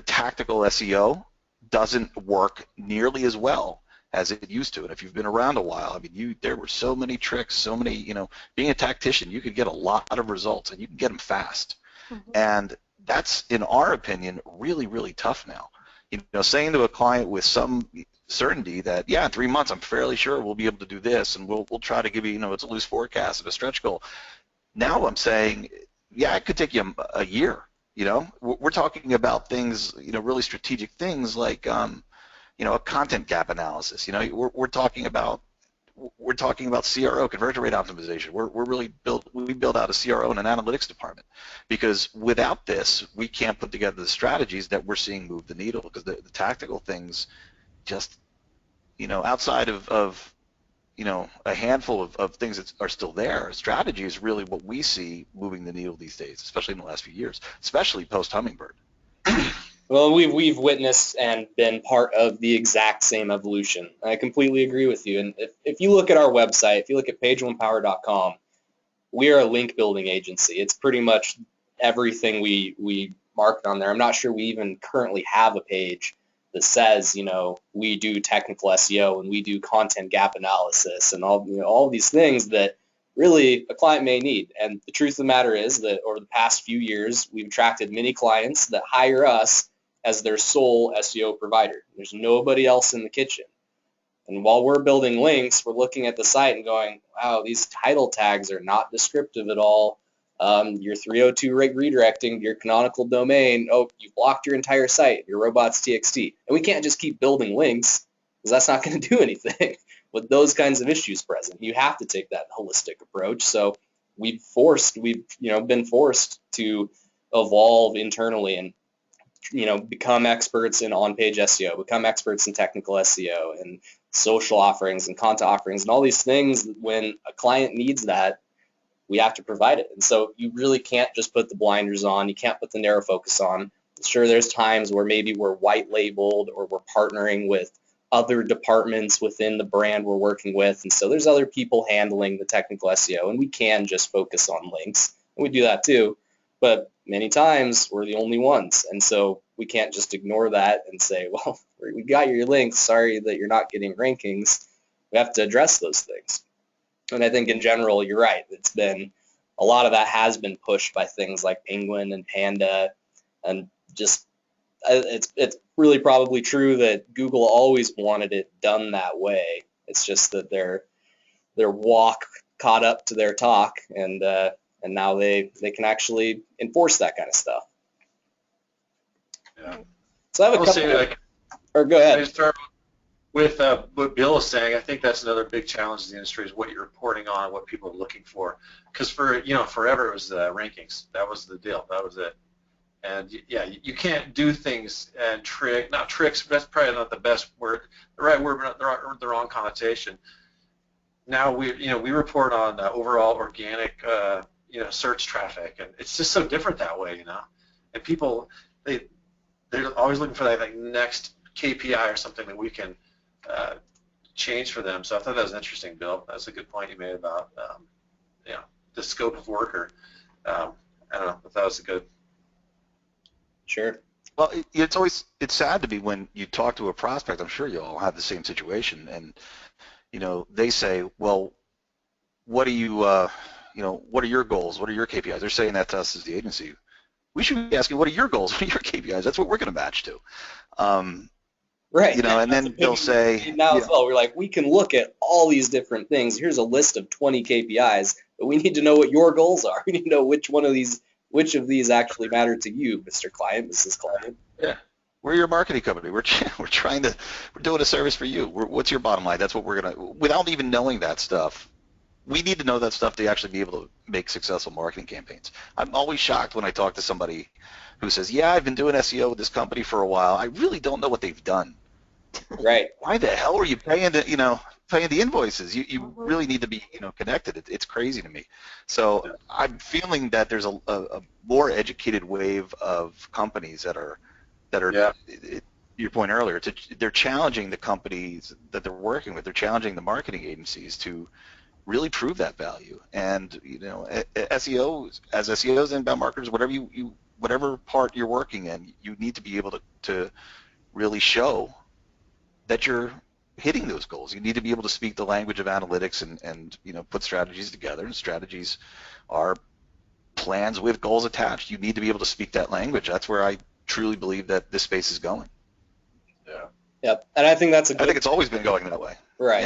tactical SEO, doesn't work nearly as well as it used to. And if you've been around a while, I mean, there were so many tricks, so many, being a tactician, you could get a lot of results, and you can get them fast. Mm-hmm. And that's, in our opinion, really, really tough now. Saying to a client with some certainty that, yeah, in 3 months, I'm fairly sure we'll be able to do this, and we'll try to give you, it's a loose forecast and a stretch goal. Now I'm saying, yeah, it could take you a year. We're talking about things, really strategic things like, a content gap analysis. We're talking about CRO, conversion rate optimization. We build out a CRO and an analytics department, because without this, we can't put together the strategies that we're seeing move the needle, because the tactical things just, outside of a handful of things that are still there, strategy is really what we see moving the needle these days, especially in the last few years, especially post-Hummingbird. Well, we've witnessed and been part of the exact same evolution. I completely agree with you. And if you look at our website, if you look at pageonepower.com, we are a link building agency. It's pretty much everything we market on there. I'm not sure we even currently have a page that says, we do technical SEO and we do content gap analysis and all of these things that really a client may need. And the truth of the matter is that over the past few years, we've attracted many clients that hire us as their sole SEO provider. There's nobody else in the kitchen. And while we're building links, we're looking at the site and going, wow, these title tags are not descriptive at all. Your 302 redirecting your canonical domain. Oh, you blocked your entire site, your robots.txt. And we can't just keep building links, because that's not going to do anything with those kinds of issues present. You have to take that holistic approach. So we've been forced to evolve internally and become experts in on-page SEO, become experts in technical SEO and social offerings and content offerings and all these things. When a client needs that, we have to provide it. And so you really can't just put the blinders on. You can't put the narrow focus on. Sure, there's times where maybe we're white labeled or we're partnering with other departments within the brand we're working with. And so there's other people handling the technical SEO, and we can just focus on links. And we do that too. But many times we're the only ones. And so we can't just ignore that and say, well, we got your links. Sorry that you're not getting rankings. We have to address those things. And I think in general, you're right. It's been a lot of that has been pushed by things like Penguin and Panda, and just it's really probably true that Google always wanted it done that way. It's just that their walk caught up to their talk, and now they can actually enforce that kind of stuff. Yeah. So I have a couple. Or go ahead. I start with what Bill is saying. I think that's another big challenge in the industry, is what you're reporting on, what people are looking for. Because forever it was rankings. That was the deal. That was it. And yeah, you can't do things and not tricks. That's probably not the best word, the right word, but not the wrong connotation. Now we report on overall organic search traffic, and it's just so different that way, And people they're always looking for that next KPI or something that we can change for them. So I thought that was interesting, Bill. That's a good point you made about the scope of work, or I don't know, I thought that was a good. Sure. Well, it's sad to be when you talk to a prospect. I'm sure you all have the same situation, and they say, well, what are what are your goals? What are your KPIs? They're saying that to us as the agency. We should be asking, what are your goals? What are your KPIs? That's what we're going to match to. Right. And then they'll say, now as well, we're like, we can look at all these different things. Here's a list of 20 KPIs, but we need to know what your goals are. We need to know which of these actually matter to you, Mr. Client, Mrs. Client. Yeah. We're your marketing company. We're doing a service for you. What's your bottom line? That's what we're gonna. Without even knowing that stuff, we need to know that stuff to actually be able to make successful marketing campaigns. I'm always shocked when I talk to somebody who says, "Yeah, I've been doing SEO with this company for a while. I really don't know what they've done." Right. Why the hell are you paying the invoices? You really need to be connected. It's crazy to me. So I'm feeling that there's a more educated wave of companies that are your point earlier, they're challenging the companies that they're working with. They're challenging the marketing agencies to really prove that value. And SEOs, as SEOs, inbound marketers, whatever part you're working in, you need to be able to really show that you're hitting those goals. You need to be able to speak the language of analytics and put strategies together, and strategies are plans with goals attached. You need to be able to speak that language. That's where I truly believe that this space is going. Yeah. Yep. And I think that's I think it's always been going that way. Right.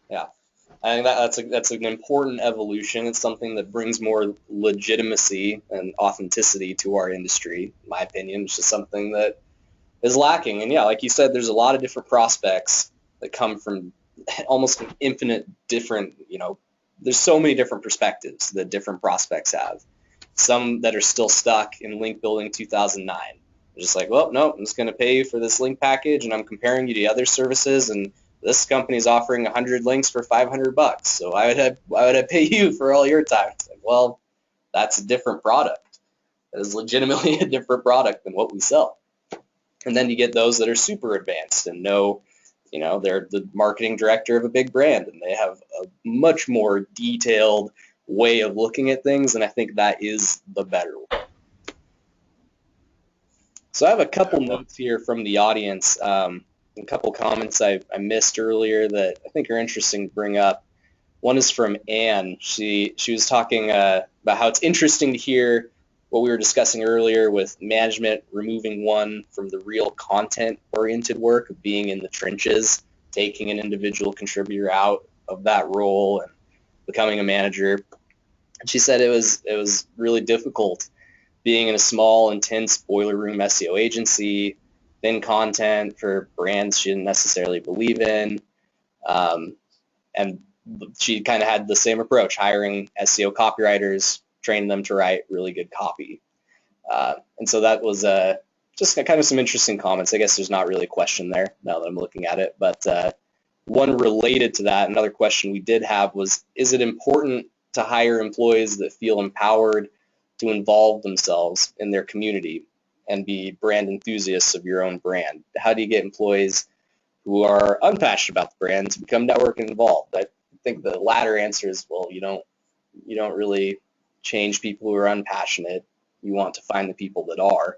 Yeah. I think that's an important evolution. It's something that brings more legitimacy and authenticity to our industry, in my opinion. It's just something that is lacking. And yeah, like you said, there's a lot of different prospects that come from almost an infinite different, there's so many different perspectives that different prospects have. Some that are still stuck in link building 2009. They're just like, well, no, I'm just going to pay you for this link package, and I'm comparing you to other services, and this company is offering 100 links for $500. So why would I pay you for all your time? It's like, well, that's a different product. That is legitimately a different product than what we sell. And then you get those that are super advanced and know, they're the marketing director of a big brand, and they have a much more detailed way of looking at things, and I think that is the better one. So I have a couple notes here from the audience, a couple comments I missed earlier that I think are interesting to bring up. One is from Anne. She was talking about how it's interesting to hear what we were discussing earlier with management removing one from the real content-oriented work of being in the trenches, taking an individual contributor out of that role and becoming a manager. She said it was really difficult being in a small, intense boiler room SEO agency, thin content for brands she didn't necessarily believe in, and she kind of had the same approach, hiring SEO copywriters, training them to write really good copy. And so that was just kind of some interesting comments. I guess there's not really a question there now that I'm looking at it, but one related to that, another question we did have was, is it important to hire employees that feel empowered to involve themselves in their community and be brand enthusiasts of your own brand? How do you get employees who are unpassionate about the brand to become network involved? I think the latter answer is, well, you don't really change people who are unpassionate. You want to find the people that are.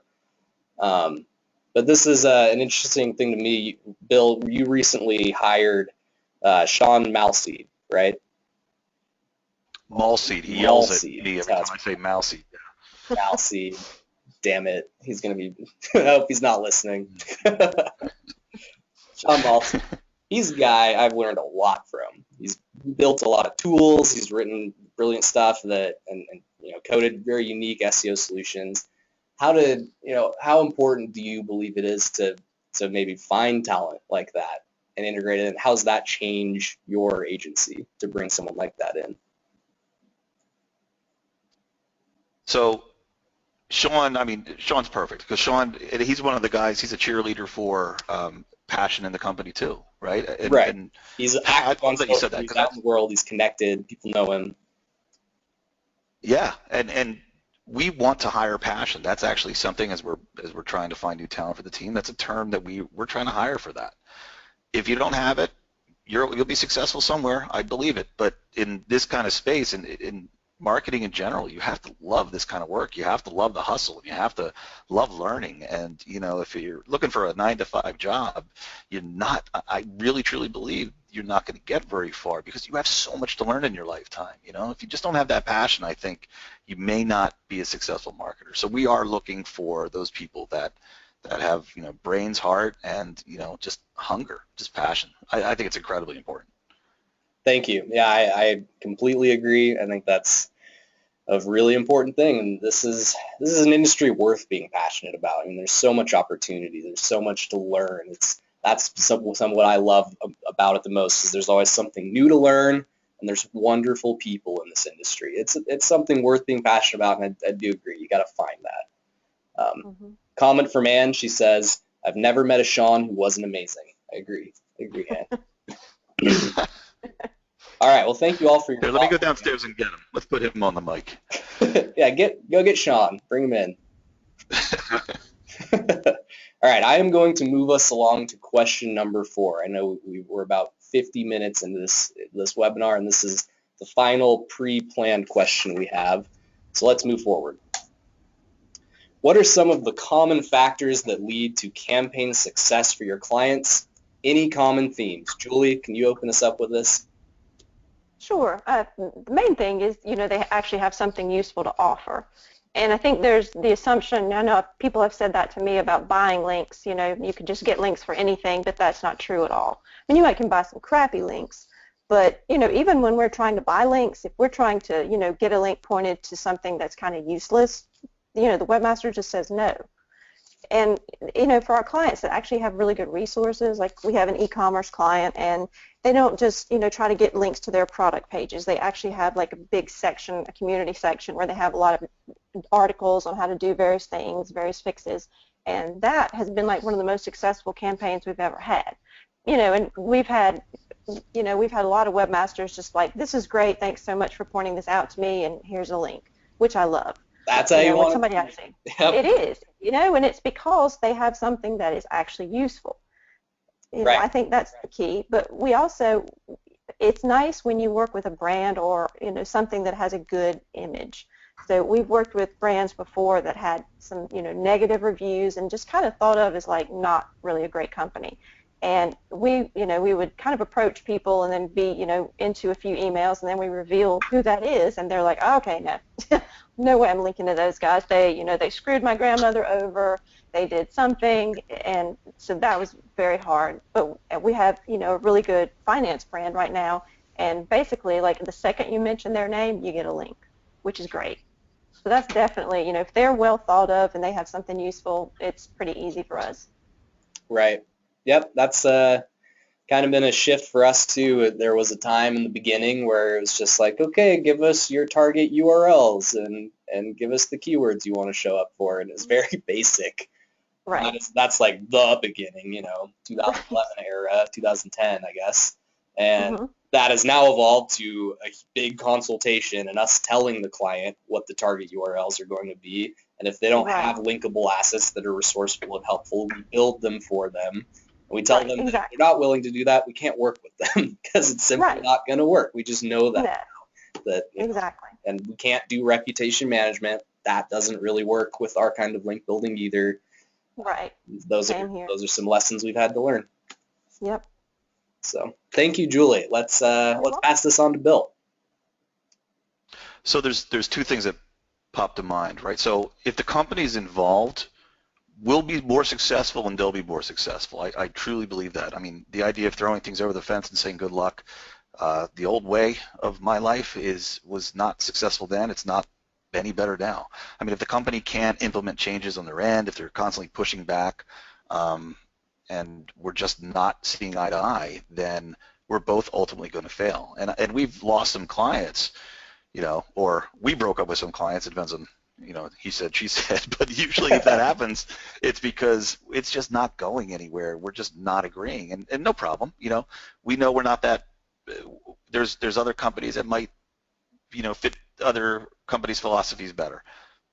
But this is an interesting thing to me. Bill, you recently hired Sean Malseed, right? Malseed. He yells at me every time I say Malseed. Malseed. Damn it. He's going to be, I hope he's not listening. Jon Ball, he's a guy I've learned a lot from. He's built a lot of tools. He's written brilliant stuff and coded very unique SEO solutions. How important do you believe it is to maybe find talent like that and integrate it? And how does that change your agency to bring someone like that in? So Sean's perfect because he's one of the guys, he's a cheerleader for passion in the company too, right? Right. And he's active on social, he's out in the world, he's connected, people know him. Yeah, and we want to hire passion. That's actually something as we're trying to find new talent for the team, that's a term that we're trying to hire for that. If you don't have it, you'll be successful somewhere, I believe it. But in this kind of space, in marketing in general, you have to love this kind of work. You have to love the hustle. You have to love learning. And if you're looking for a 9-to-5 job, I really truly believe you're not going to get very far because you have so much to learn in your lifetime. If you just don't have that passion, I think you may not be a successful marketer. So we are looking for those people that have brains, heart, and just hunger, just passion. I think it's incredibly important. Thank you. Yeah, I completely agree. I think that's a really important thing, and this is an industry worth being passionate about. I mean, there's so much opportunity. There's so much to learn. That's some what I love about it the most is there's always something new to learn, and there's wonderful people in this industry. It's something worth being passionate about, and I do agree. You got to find that. Comment from Ann. She says, "I've never met a Sean who wasn't amazing." I agree, Ann. All right. Well, thank you all for your. Here, let me go downstairs and get him. Let's put him on the mic. Yeah, go get Sean. Bring him in. All right. I am going to move us along to question number 4. I know we were about 50 minutes into this webinar, and this is the final pre-planned question we have. So let's move forward. What are some of the common factors that lead to campaign success for your clients? Any common themes? Julie, can you open us up with this? Sure. The main thing is, they actually have something useful to offer. And I think there's the assumption, I know people have said that to me about buying links, you could just get links for anything, but that's not true at all. I mean, you can buy some crappy links, but, even when we're trying to buy links, if we're trying to, get a link pointed to something that's kind of useless, the webmaster just says no. And, for our clients that actually have really good resources, like we have an e-commerce client, and they don't just, try to get links to their product pages. They actually have like a big section, a community section, where they have a lot of articles on how to do various things, various fixes, and that has been like one of the most successful campaigns we've ever had. And we've had a lot of webmasters just like, this is great, thanks so much for pointing this out to me, and here's a link, which I love. That's how you want somebody actually. Yep. It is, and it's because they have something that is actually useful. Right. I think that's the key. But we also, it's nice when you work with a brand or something that has a good image. So we've worked with brands before that had some negative reviews and just kind of thought of as like not really a great company. And we would kind of approach people and then be into a few emails, and then we reveal who that is, and they're like, oh, okay, no, no way I'm linking to those guys. They they screwed my grandmother over. They did something, and so that was very hard. But we have a really good finance brand right now, and basically like the second you mention their name, you get a link, which is great. So that's definitely if they're well thought of and they have something useful, it's pretty easy for us. Right. Yep, that's kind of been a shift for us too. There was a time in the beginning where it was just like, okay, give us your target URLs and give us the keywords you want to show up for, and it's very basic. Right. That's like the beginning, 2011 era, 2010, I guess. And that has now evolved to a big consultation and us telling the client what the target URLs are going to be. And if they don't have linkable assets that are resourceful and helpful, we build them for them. And we tell them that if they're not willing to do that, we can't work with them because it's simply not going to work. We just know that. Exactly. And we can't do reputation management. That doesn't really work with our kind of link building either. Right. Those are some lessons we've had to learn. Yep. So thank you, Julie. Let's pass this on to Bill. So there's two things that pop to mind, right? So if the company's involved, we'll be more successful and they'll be more successful. I truly believe that. I mean, the idea of throwing things over the fence and saying good luck, the old way of my life was not successful then. It's not any better now. I mean, if the company can't implement changes on their end, if they're constantly pushing back, and we're just not seeing eye to eye, then we're both ultimately going to fail. And we've lost some clients, or we broke up with some clients. It depends on, he said, she said. But usually if that happens, it's because it's just not going anywhere. We're just not agreeing. And no problem. We know we're not that. There's other companies that might, fit other companies' philosophies better.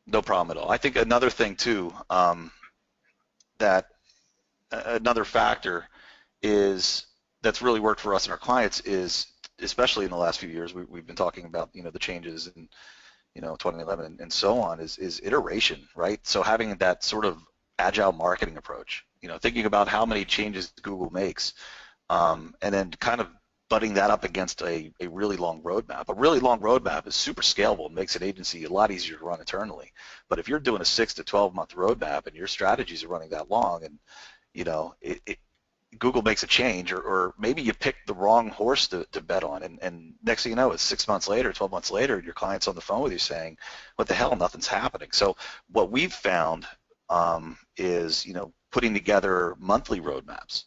No problem at all. I think another thing too, that another factor is that's really worked for us and our clients is, especially in the last few years, we've been talking about the changes in 2011 and so on, is iteration, right? So having that sort of agile marketing approach, thinking about how many changes Google makes, and then kind of butting that up against a really long roadmap. A really long roadmap is super scalable and makes an agency a lot easier to run internally. But if you're doing a 6 to 12 month roadmap and your strategies are running that long, and Google makes a change, or maybe you picked the wrong horse to bet on, and next thing you know, it's 6 months later, 12 months later, your client's on the phone with you saying, what the hell, nothing's happening. So what we've found is, putting together monthly roadmaps,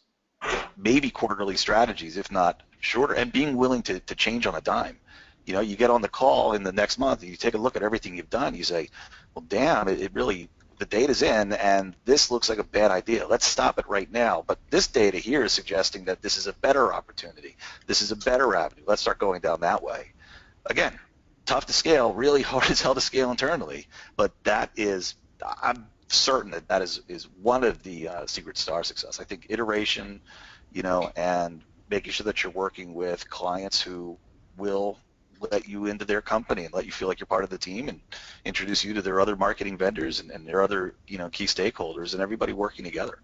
maybe quarterly strategies, if not shorter, and being willing to change on a dime. You get on the call in the next month, and you take a look at everything you've done, you say, well, damn, it really, the data's in, and this looks like a bad idea. Let's stop it right now. But this data here is suggesting that this is a better opportunity. This is a better avenue. Let's start going down that way. Again, tough to scale, really hard as hell to scale internally, but that is, I'm certain that is one of the secrets to our success. I think iteration, and making sure that you're working with clients who will let you into their company and let you feel like you're part of the team and introduce you to their other marketing vendors and their other, key stakeholders and everybody working together.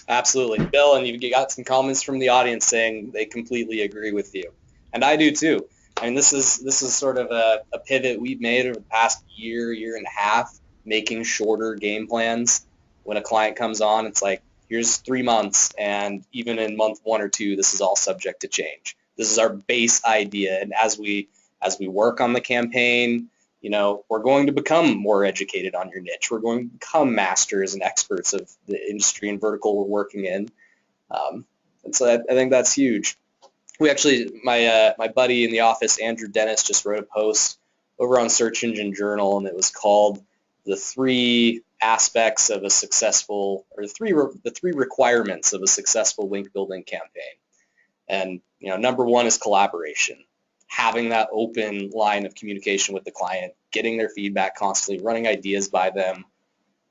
Absolutely. Bill, and you got some comments from the audience saying they completely agree with you. And I do too. I mean, this is sort of a pivot we've made over the past year and a half, making shorter game plans. When a client comes on, it's like, here's 3 months, and even in month 1 or 2, this is all subject to change. This is our base idea, and as we work on the campaign, we're going to become more educated on your niche. We're going to become masters and experts of the industry and vertical we're working in, and so I think that's huge. We actually, my buddy in the office, Andrew Dennis, just wrote a post over on Search Engine Journal, and it was called "The 3 Aspects of a Successful," or the three requirements of a successful link building campaign. And number 1 is collaboration, having that open line of communication with the client, getting their feedback constantly, running ideas by them,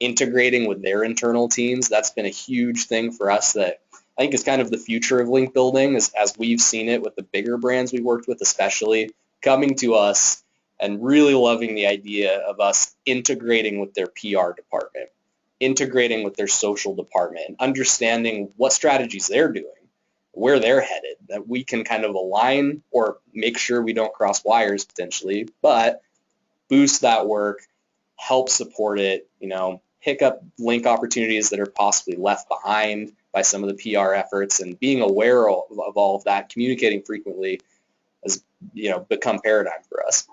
integrating with their internal teams. That's been a huge thing for us that I think is kind of the future of link building, as we've seen it with the bigger brands we worked with, especially coming to us and really loving the idea of us integrating with their PR department, integrating with their social department, understanding what strategies they're doing, where they're headed, that we can kind of align or make sure we don't cross wires potentially, but boost that work, help support it, pick up link opportunities that are possibly left behind by some of the PR efforts, and being aware of all of that, communicating frequently has become paradigm for us.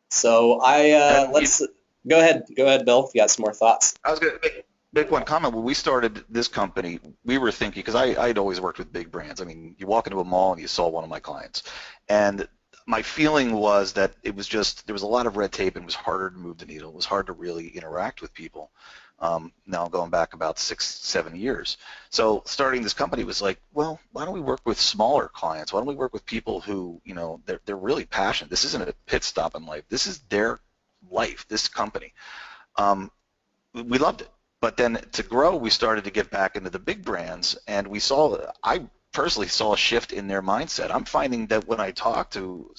So let's go ahead, Bill, if you got some more thoughts. I was going to make one comment. When we started this company, we were thinking, because I'd always worked with big brands. I mean, you walk into a mall and you saw one of my clients, and my feeling was that it was just, there was a lot of red tape and it was harder to move the needle. It was hard to really interact with people. Now going back about 6-7 years. So starting this company was like, well, why don't we work with smaller clients? Why don't we work with people who, they're really passionate. This isn't a pit stop in life. This is their life, this company. We loved it. But then to grow, we started to get back into the big brands, and I personally saw a shift in their mindset. I'm finding that when I talk to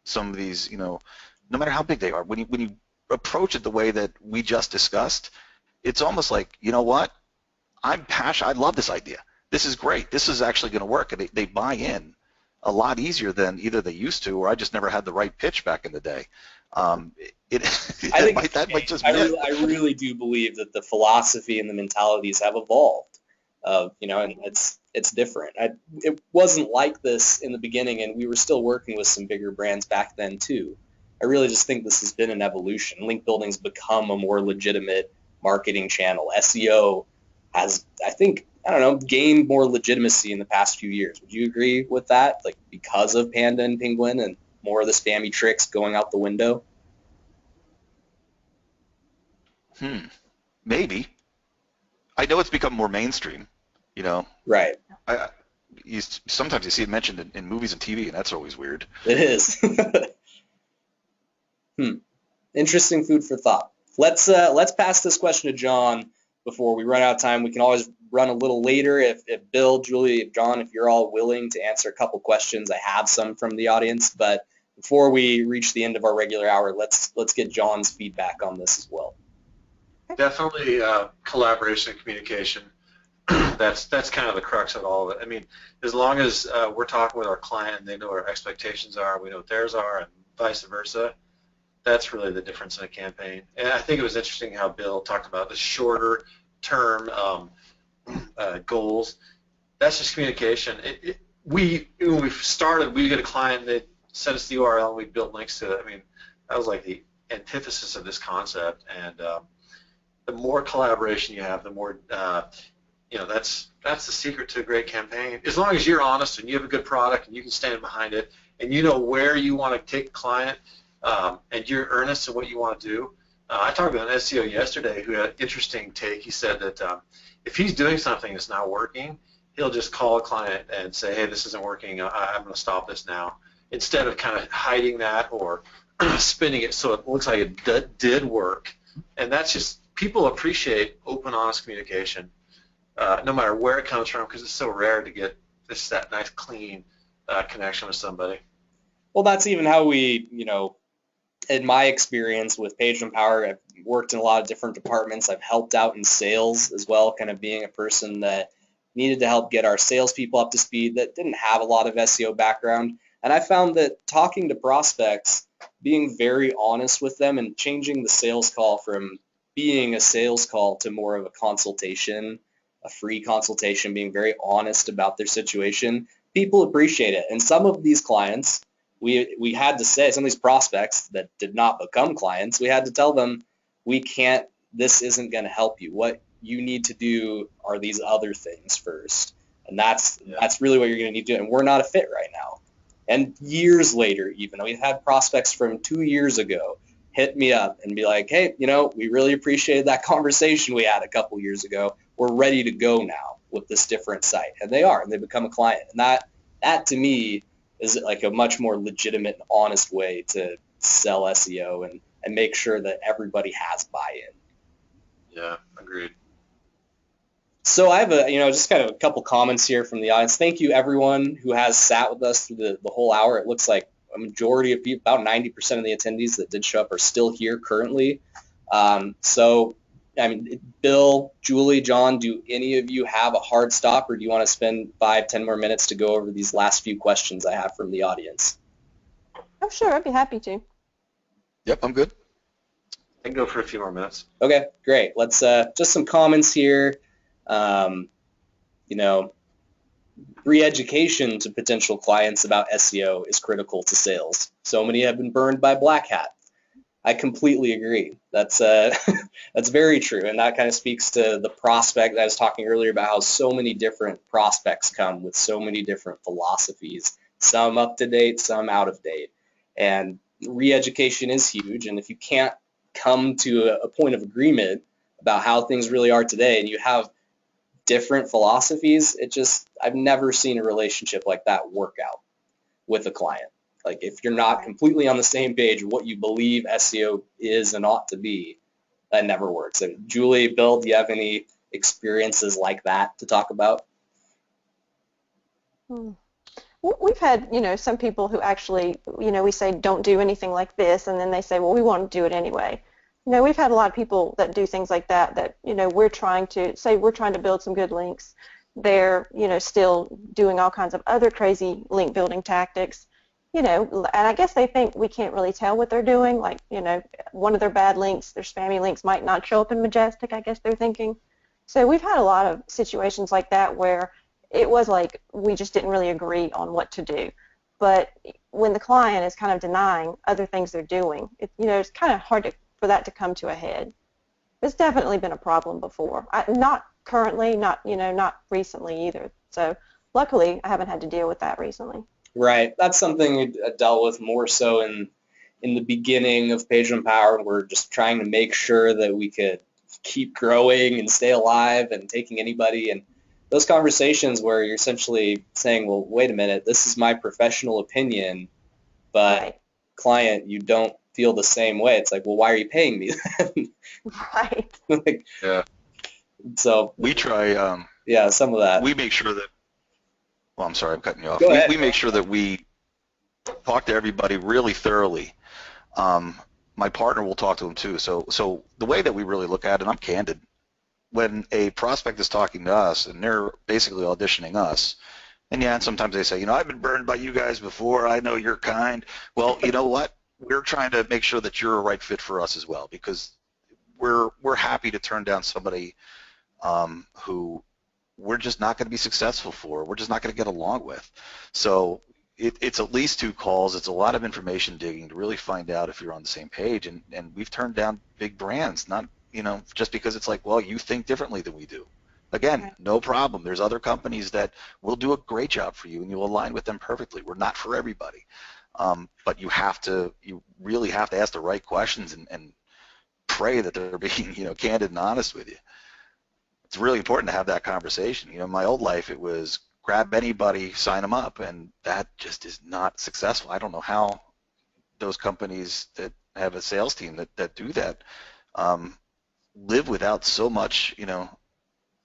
some of these, no matter how big they are, when you approach it the way that we just discussed, it's almost like, you know what, I'm passionate, I love this idea. This is great. This is actually going to work. And they buy in a lot easier than either they used to, or I just never had the right pitch back in the day. I really do believe that the philosophy and the mentalities have evolved, and it's different. It wasn't like this in the beginning, and we were still working with some bigger brands back then too. I really just think this has been an evolution. Link building's become a more legitimate marketing channel. SEO has, I think, gained more legitimacy in the past few years. Would you agree with that? Like, because of Panda and Penguin and more of the spammy tricks going out the window? Maybe. I know it's become more mainstream, Right. Sometimes you see it mentioned in movies and TV, and that's always weird. It is. Interesting food for thought. Let's pass this question to John before we run out of time. We can always run a little later if Bill, Julie, John, if you're all willing to answer a couple questions. I have some from the audience, but before we reach the end of our regular hour, let's get John's feedback on this as well. Definitely collaboration and communication. That's kind of the crux of all of it. I mean, as long as we're talking with our client and they know what our expectations are, we know what theirs are, and vice versa, that's really the difference in a campaign. And I think it was interesting how Bill talked about the shorter term goals. That's just communication. When we started, we get a client, they sent us the URL, and we built links to it. I mean, that was like the antithesis of this concept. And the more collaboration you have, the more that's the secret to a great campaign. As long as you're honest and you have a good product and you can stand behind it, and you know where you want to take the client, and you're earnest in what you want to do. I talked with an SEO yesterday who had an interesting take. He said that if he's doing something that's not working, he'll just call a client and say, hey, this isn't working, I'm going to stop this now, instead of kind of hiding that or spinning it so it looks like it did work. And that's just, people appreciate open, honest communication, no matter where it comes from, because it's so rare to get that nice, clean connection with somebody. Well, that's even how we, in my experience with Page and Power, I've worked in a lot of different departments. I've helped out in sales as well, kind of being a person that needed to help get our salespeople up to speed that didn't have a lot of SEO background. And I found that talking to prospects, being very honest with them and changing the sales call from being a sales call to more of a consultation, a free consultation, being very honest about their situation, people appreciate it. And some of these clients, we had to say, some of these prospects that did not become clients, we had to tell them, this isn't going to help you. What you need to do are these other things first. And that's really what you're going to need to do. And we're not a fit right now. And years later, even, we've had prospects from 2 years ago hit me up and be like, hey, we really appreciated that conversation we had a couple years ago. We're ready to go now with this different site. And they are, and they become a client. And that to me is like a much more legitimate and honest way to sell SEO and make sure that everybody has buy-in. Yeah, agreed. So I have just kind of a couple comments here from the audience. Thank you everyone who has sat with us through the whole hour. It looks like a majority of people, about 90% of the attendees that did show up, are still here currently. Bill, Julie, John, do any of you have a hard stop, or do you want to spend 5-10 more minutes to go over these last few questions I have from the audience? Oh, sure, I'd be happy to. Yep, I'm good. I can go for a few more minutes. Okay, great. Let's just some comments here. Re-education to potential clients about SEO is critical to sales. So many have been burned by black hat. I completely agree. That's that's very true, and that kind of speaks to the prospect I was talking earlier about, how so many different prospects come with so many different philosophies, some up to date, some out of date. And re-education is huge, and if you can't come to a point of agreement about how things really are today, and you have different philosophies, I've never seen a relationship like that work out with a client. Like, if you're not completely on the same page of what you believe SEO is and ought to be, that never works. And Julie, Bill, do you have any experiences like that to talk about? We've had, some people who actually, we say don't do anything like this, and then they say, well, we want to do it anyway. We've had a lot of people that do things like that, we're trying to build some good links. They're, still doing all kinds of other crazy link building tactics, and I guess they think we can't really tell what they're doing. Like, one of their bad links, their spammy links might not show up in Majestic, I guess they're thinking. So we've had a lot of situations like that where it was like we just didn't really agree on what to do. But when the client is kind of denying other things they're doing, it's kind of hard for that to come to a head. It's definitely been a problem before. Not currently, not recently either. So luckily, I haven't had to deal with that recently. Right. That's something I dealt with more so in the beginning of Page and Power. We're just trying to make sure that we could keep growing and stay alive and taking anybody. And those conversations where you're essentially saying, well, wait a minute, this is my professional opinion, but right. Client, you don't feel the same way. It's like, well, why are you paying me then? Right. Yeah. So we try. Some of that. We make sure that. Well, I'm sorry, I'm cutting you off. Go ahead. We make sure that we talk to everybody really thoroughly. My partner will talk to them too. So the way that we really look at it, and I'm candid, when a prospect is talking to us and they're basically auditioning us, and sometimes they say, I've been burned by you guys before. I know you're kind. Well, you know what? We're trying to make sure that you're a right fit for us as well, because we're happy to turn down somebody who we're just not going to be successful for. We're just not going to get along with. So it's at least 2 calls. It's a lot of information digging to really find out if you're on the same page. And we've turned down big brands, not just because it's like, well, you think differently than we do. Again, no problem. There's other companies that will do a great job for you, and you'll align with them perfectly. We're not for everybody. But you really have to ask the right questions and pray that they're being, candid and honest with you. It's really important to have that conversation. In my old life, it was grab anybody, sign them up, and that just is not successful. I don't know how those companies that have a sales team that do that live without so much,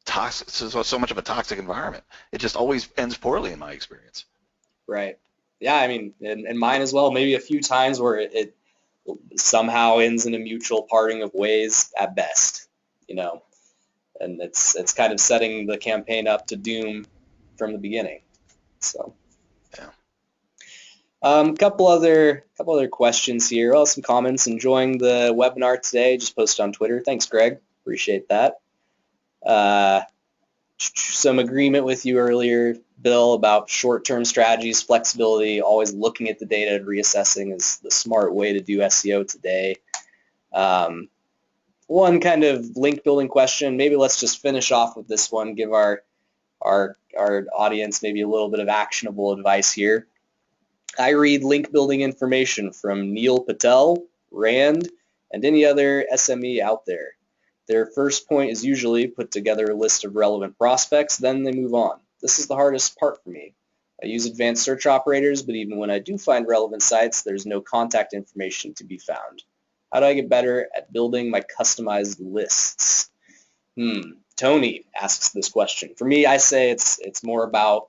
so much of a toxic environment. It just always ends poorly in my experience. Right. Yeah, I mean, and mine as well. Maybe a few times where it somehow ends in a mutual parting of ways at best, you know, and it's kind of setting the campaign up to doom from the beginning. So, yeah. Couple other questions here. Well, some comments. Enjoying the webinar today. Just posted on Twitter. Thanks, Greg. Appreciate that. Some agreement with you earlier, Bill, about short-term strategies, flexibility, always looking at the data and reassessing is the smart way to do SEO today. One kind of link building question, maybe let's just finish off with this one, give our audience maybe a little bit of actionable advice here. I read link building information from Neil Patel, Rand, and any other SME out there. Their first point is usually put together a list of relevant prospects, then they move on. This is the hardest part for me. I use advanced search operators, but even when I do find relevant sites, there's no contact information to be found. How do I get better at building my customized lists? Tony asks this question. For me, I say it's more about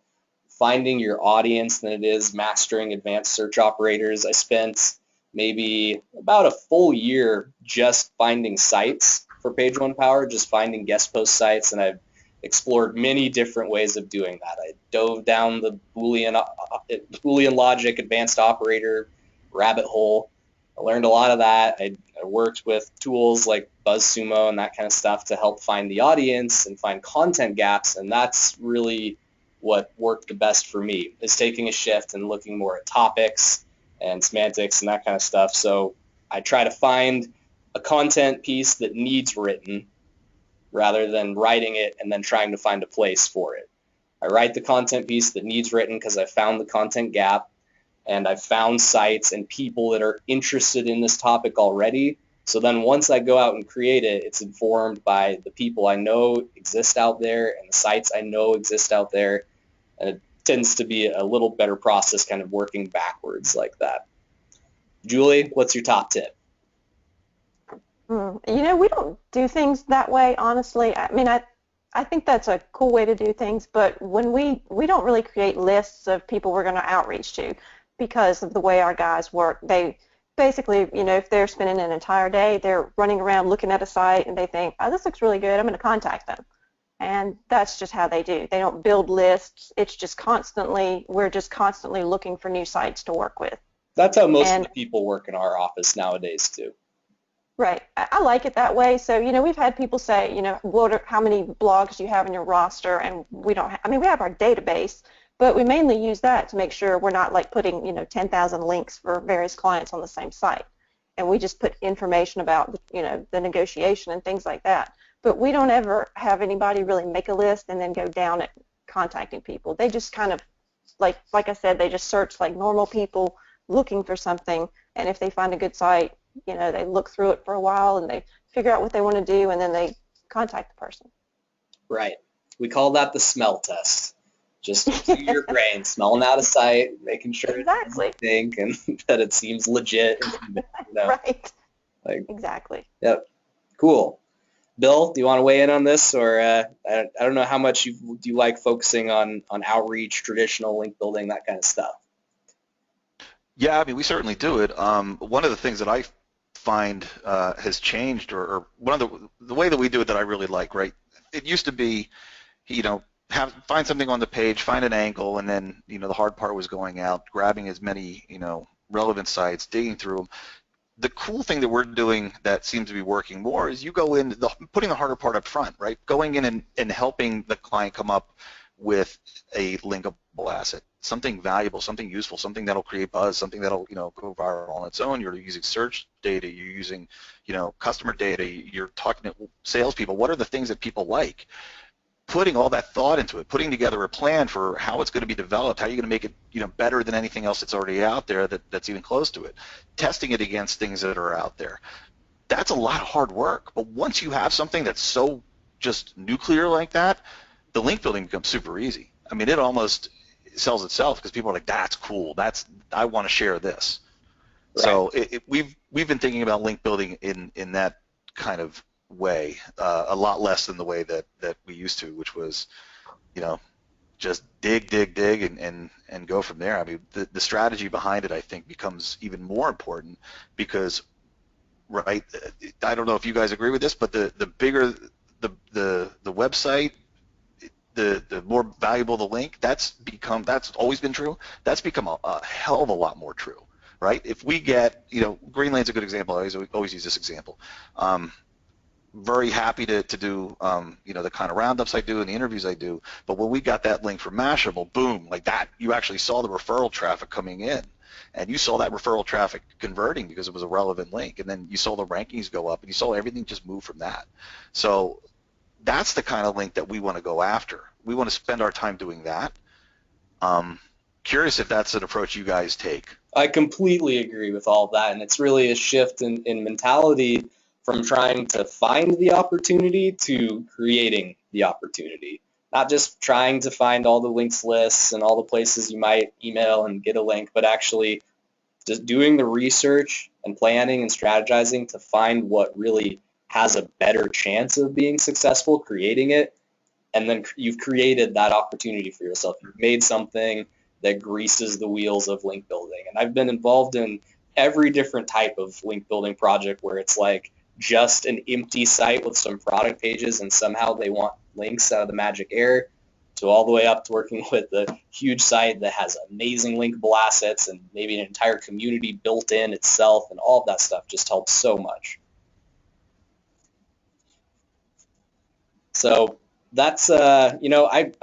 finding your audience than it is mastering advanced search operators. I spent maybe about a full year just finding sites for Page One Power, just finding guest post sites, and I've explored many different ways of doing that. I dove down the Boolean logic advanced operator rabbit hole. I learned a lot of that. I worked with tools like BuzzSumo and that kind of stuff to help find the audience and find content gaps, and that's really what worked the best for me, is taking a shift and looking more at topics and semantics and that kind of stuff. So I try to find a content piece that needs written rather than writing it and then trying to find a place for it. I write the content piece that needs written because I found the content gap, and I've found sites and people that are interested in this topic already. So then once I go out and create it, it's informed by the people I know exist out there and the sites I know exist out there. And it tends to be a little better process kind of working backwards like that. Julie, what's your top tip? You know, we don't do things that way, honestly. I mean, I think that's a cool way to do things, but when we don't really create lists of people we're going to outreach to because of the way our guys work. They basically, you know, if they're spending an entire day, they're running around looking at a site and they think, oh, this looks really good, I'm going to contact them. And that's just how they do. They don't build lists. It's just we're just constantly looking for new sites to work with. That's how most of the people work in our office nowadays too. Right. I like it that way. So, you know, we've had people say, you know, how many blogs do you have in your roster? And we don't I mean, we have our database, but we mainly use that to make sure we're not like putting, you know, 10,000 links for various clients on the same site. And we just put information about, you know, the negotiation and things like that. But we don't ever have anybody really make a list and then go down at contacting people. They just kind of, like I said, they just search like normal people looking for something. And if they find a good site, you know, they look through it for a while and they figure out what they want to do, and then they contact the person. Right. We call that the smell test. Just to your brain, smelling out a site, making sure exactly. It think and that it seems legit. You know, right. Like, exactly. Yep. Cool. Bill, do you want to weigh in on this, or I don't know how much do you like focusing on outreach, traditional link building, that kind of stuff? Yeah, I mean, we certainly do it. One of the things that I find has changed, or one of the way that we do it that I really like, right? It used to be, you know, find something on the page, find an angle, and then, you know, the hard part was going out, grabbing as many, you know, relevant sites, digging through them. The cool thing that we're doing that seems to be working more is you go in, putting the harder part up front, right? Going in and helping the client come up with a linkable asset, something valuable, something useful, something that'll create buzz, something that'll, you know, go viral on its own. You're using search data, you're using, you know, customer data, you're talking to salespeople. What are the things that people like? Putting all that thought into it, putting together a plan for how it's going to be developed, how you're going to make it, you know, better than anything else that's already out there that's even close to it, testing it against things that are out there. That's a lot of hard work. But once you have something that's so just nuclear like that, the link building becomes super easy. I mean, it almost sells itself because people are like, that's cool. I want to share this. Right. So we've been thinking about link building in that kind of way, a lot less than the way that we used to, which was, you know, just dig and go from there. I mean, the strategy behind it, I think, becomes even more important because, right, I don't know if you guys agree with this, but the bigger the website, the more valuable the link. That's always been true. That's become a hell of a lot more true, right? If we get, Greenlane's a good example. I always use this example. Very happy to do, the kind of roundups I do and the interviews I do. But when we got that link from Mashable, boom, like that, you actually saw the referral traffic coming in, and you saw that referral traffic converting because it was a relevant link, and then you saw the rankings go up, and you saw everything just move from that. So that's the kind of link that we want to go after. We want to spend our time doing that. Curious if that's an approach you guys take. I completely agree with all of that, and it's really a shift in mentality from trying to find the opportunity to creating the opportunity. Not just trying to find all the links lists and all the places you might email and get a link, but actually just doing the research and planning and strategizing to find what really has a better chance of being successful, creating it, and then you've created that opportunity for yourself. You've made something that greases the wheels of link building. And I've been involved in every different type of link building project where it's like just an empty site with some product pages and somehow they want links out of the magic air, to all the way up to working with a huge site that has amazing linkable assets and maybe an entire community built in itself, and all of that stuff just helps so much. So that's, I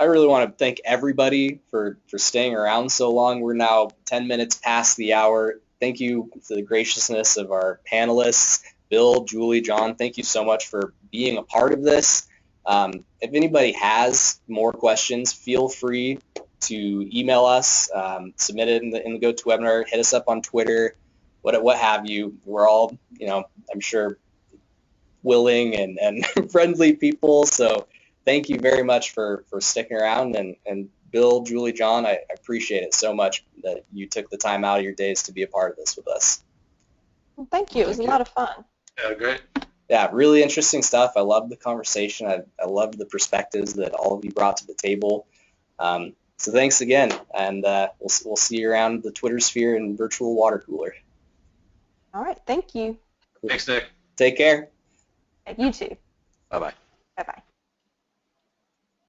really want to thank everybody for staying around so long. We're now 10 minutes past the hour. Thank you for the graciousness of our panelists. Bill, Julie, John, thank you so much for being a part of this. If anybody has more questions, feel free to email us, submit it in the GoToWebinar, hit us up on Twitter, what have you. We're all, I'm sure, willing and friendly people. So thank you very much for sticking around. And Bill, Julie, John, I appreciate it so much that you took the time out of your days to be a part of this with us. Well, thank you. It was a lot of fun. Yeah, great. Yeah, really interesting stuff. I loved the conversation. I loved the perspectives that all of you brought to the table. So thanks again, and we'll see you around the Twitter sphere and virtual water cooler. All right, thank you. Thanks, Nick. Take care. You too. Bye-bye. Bye-bye.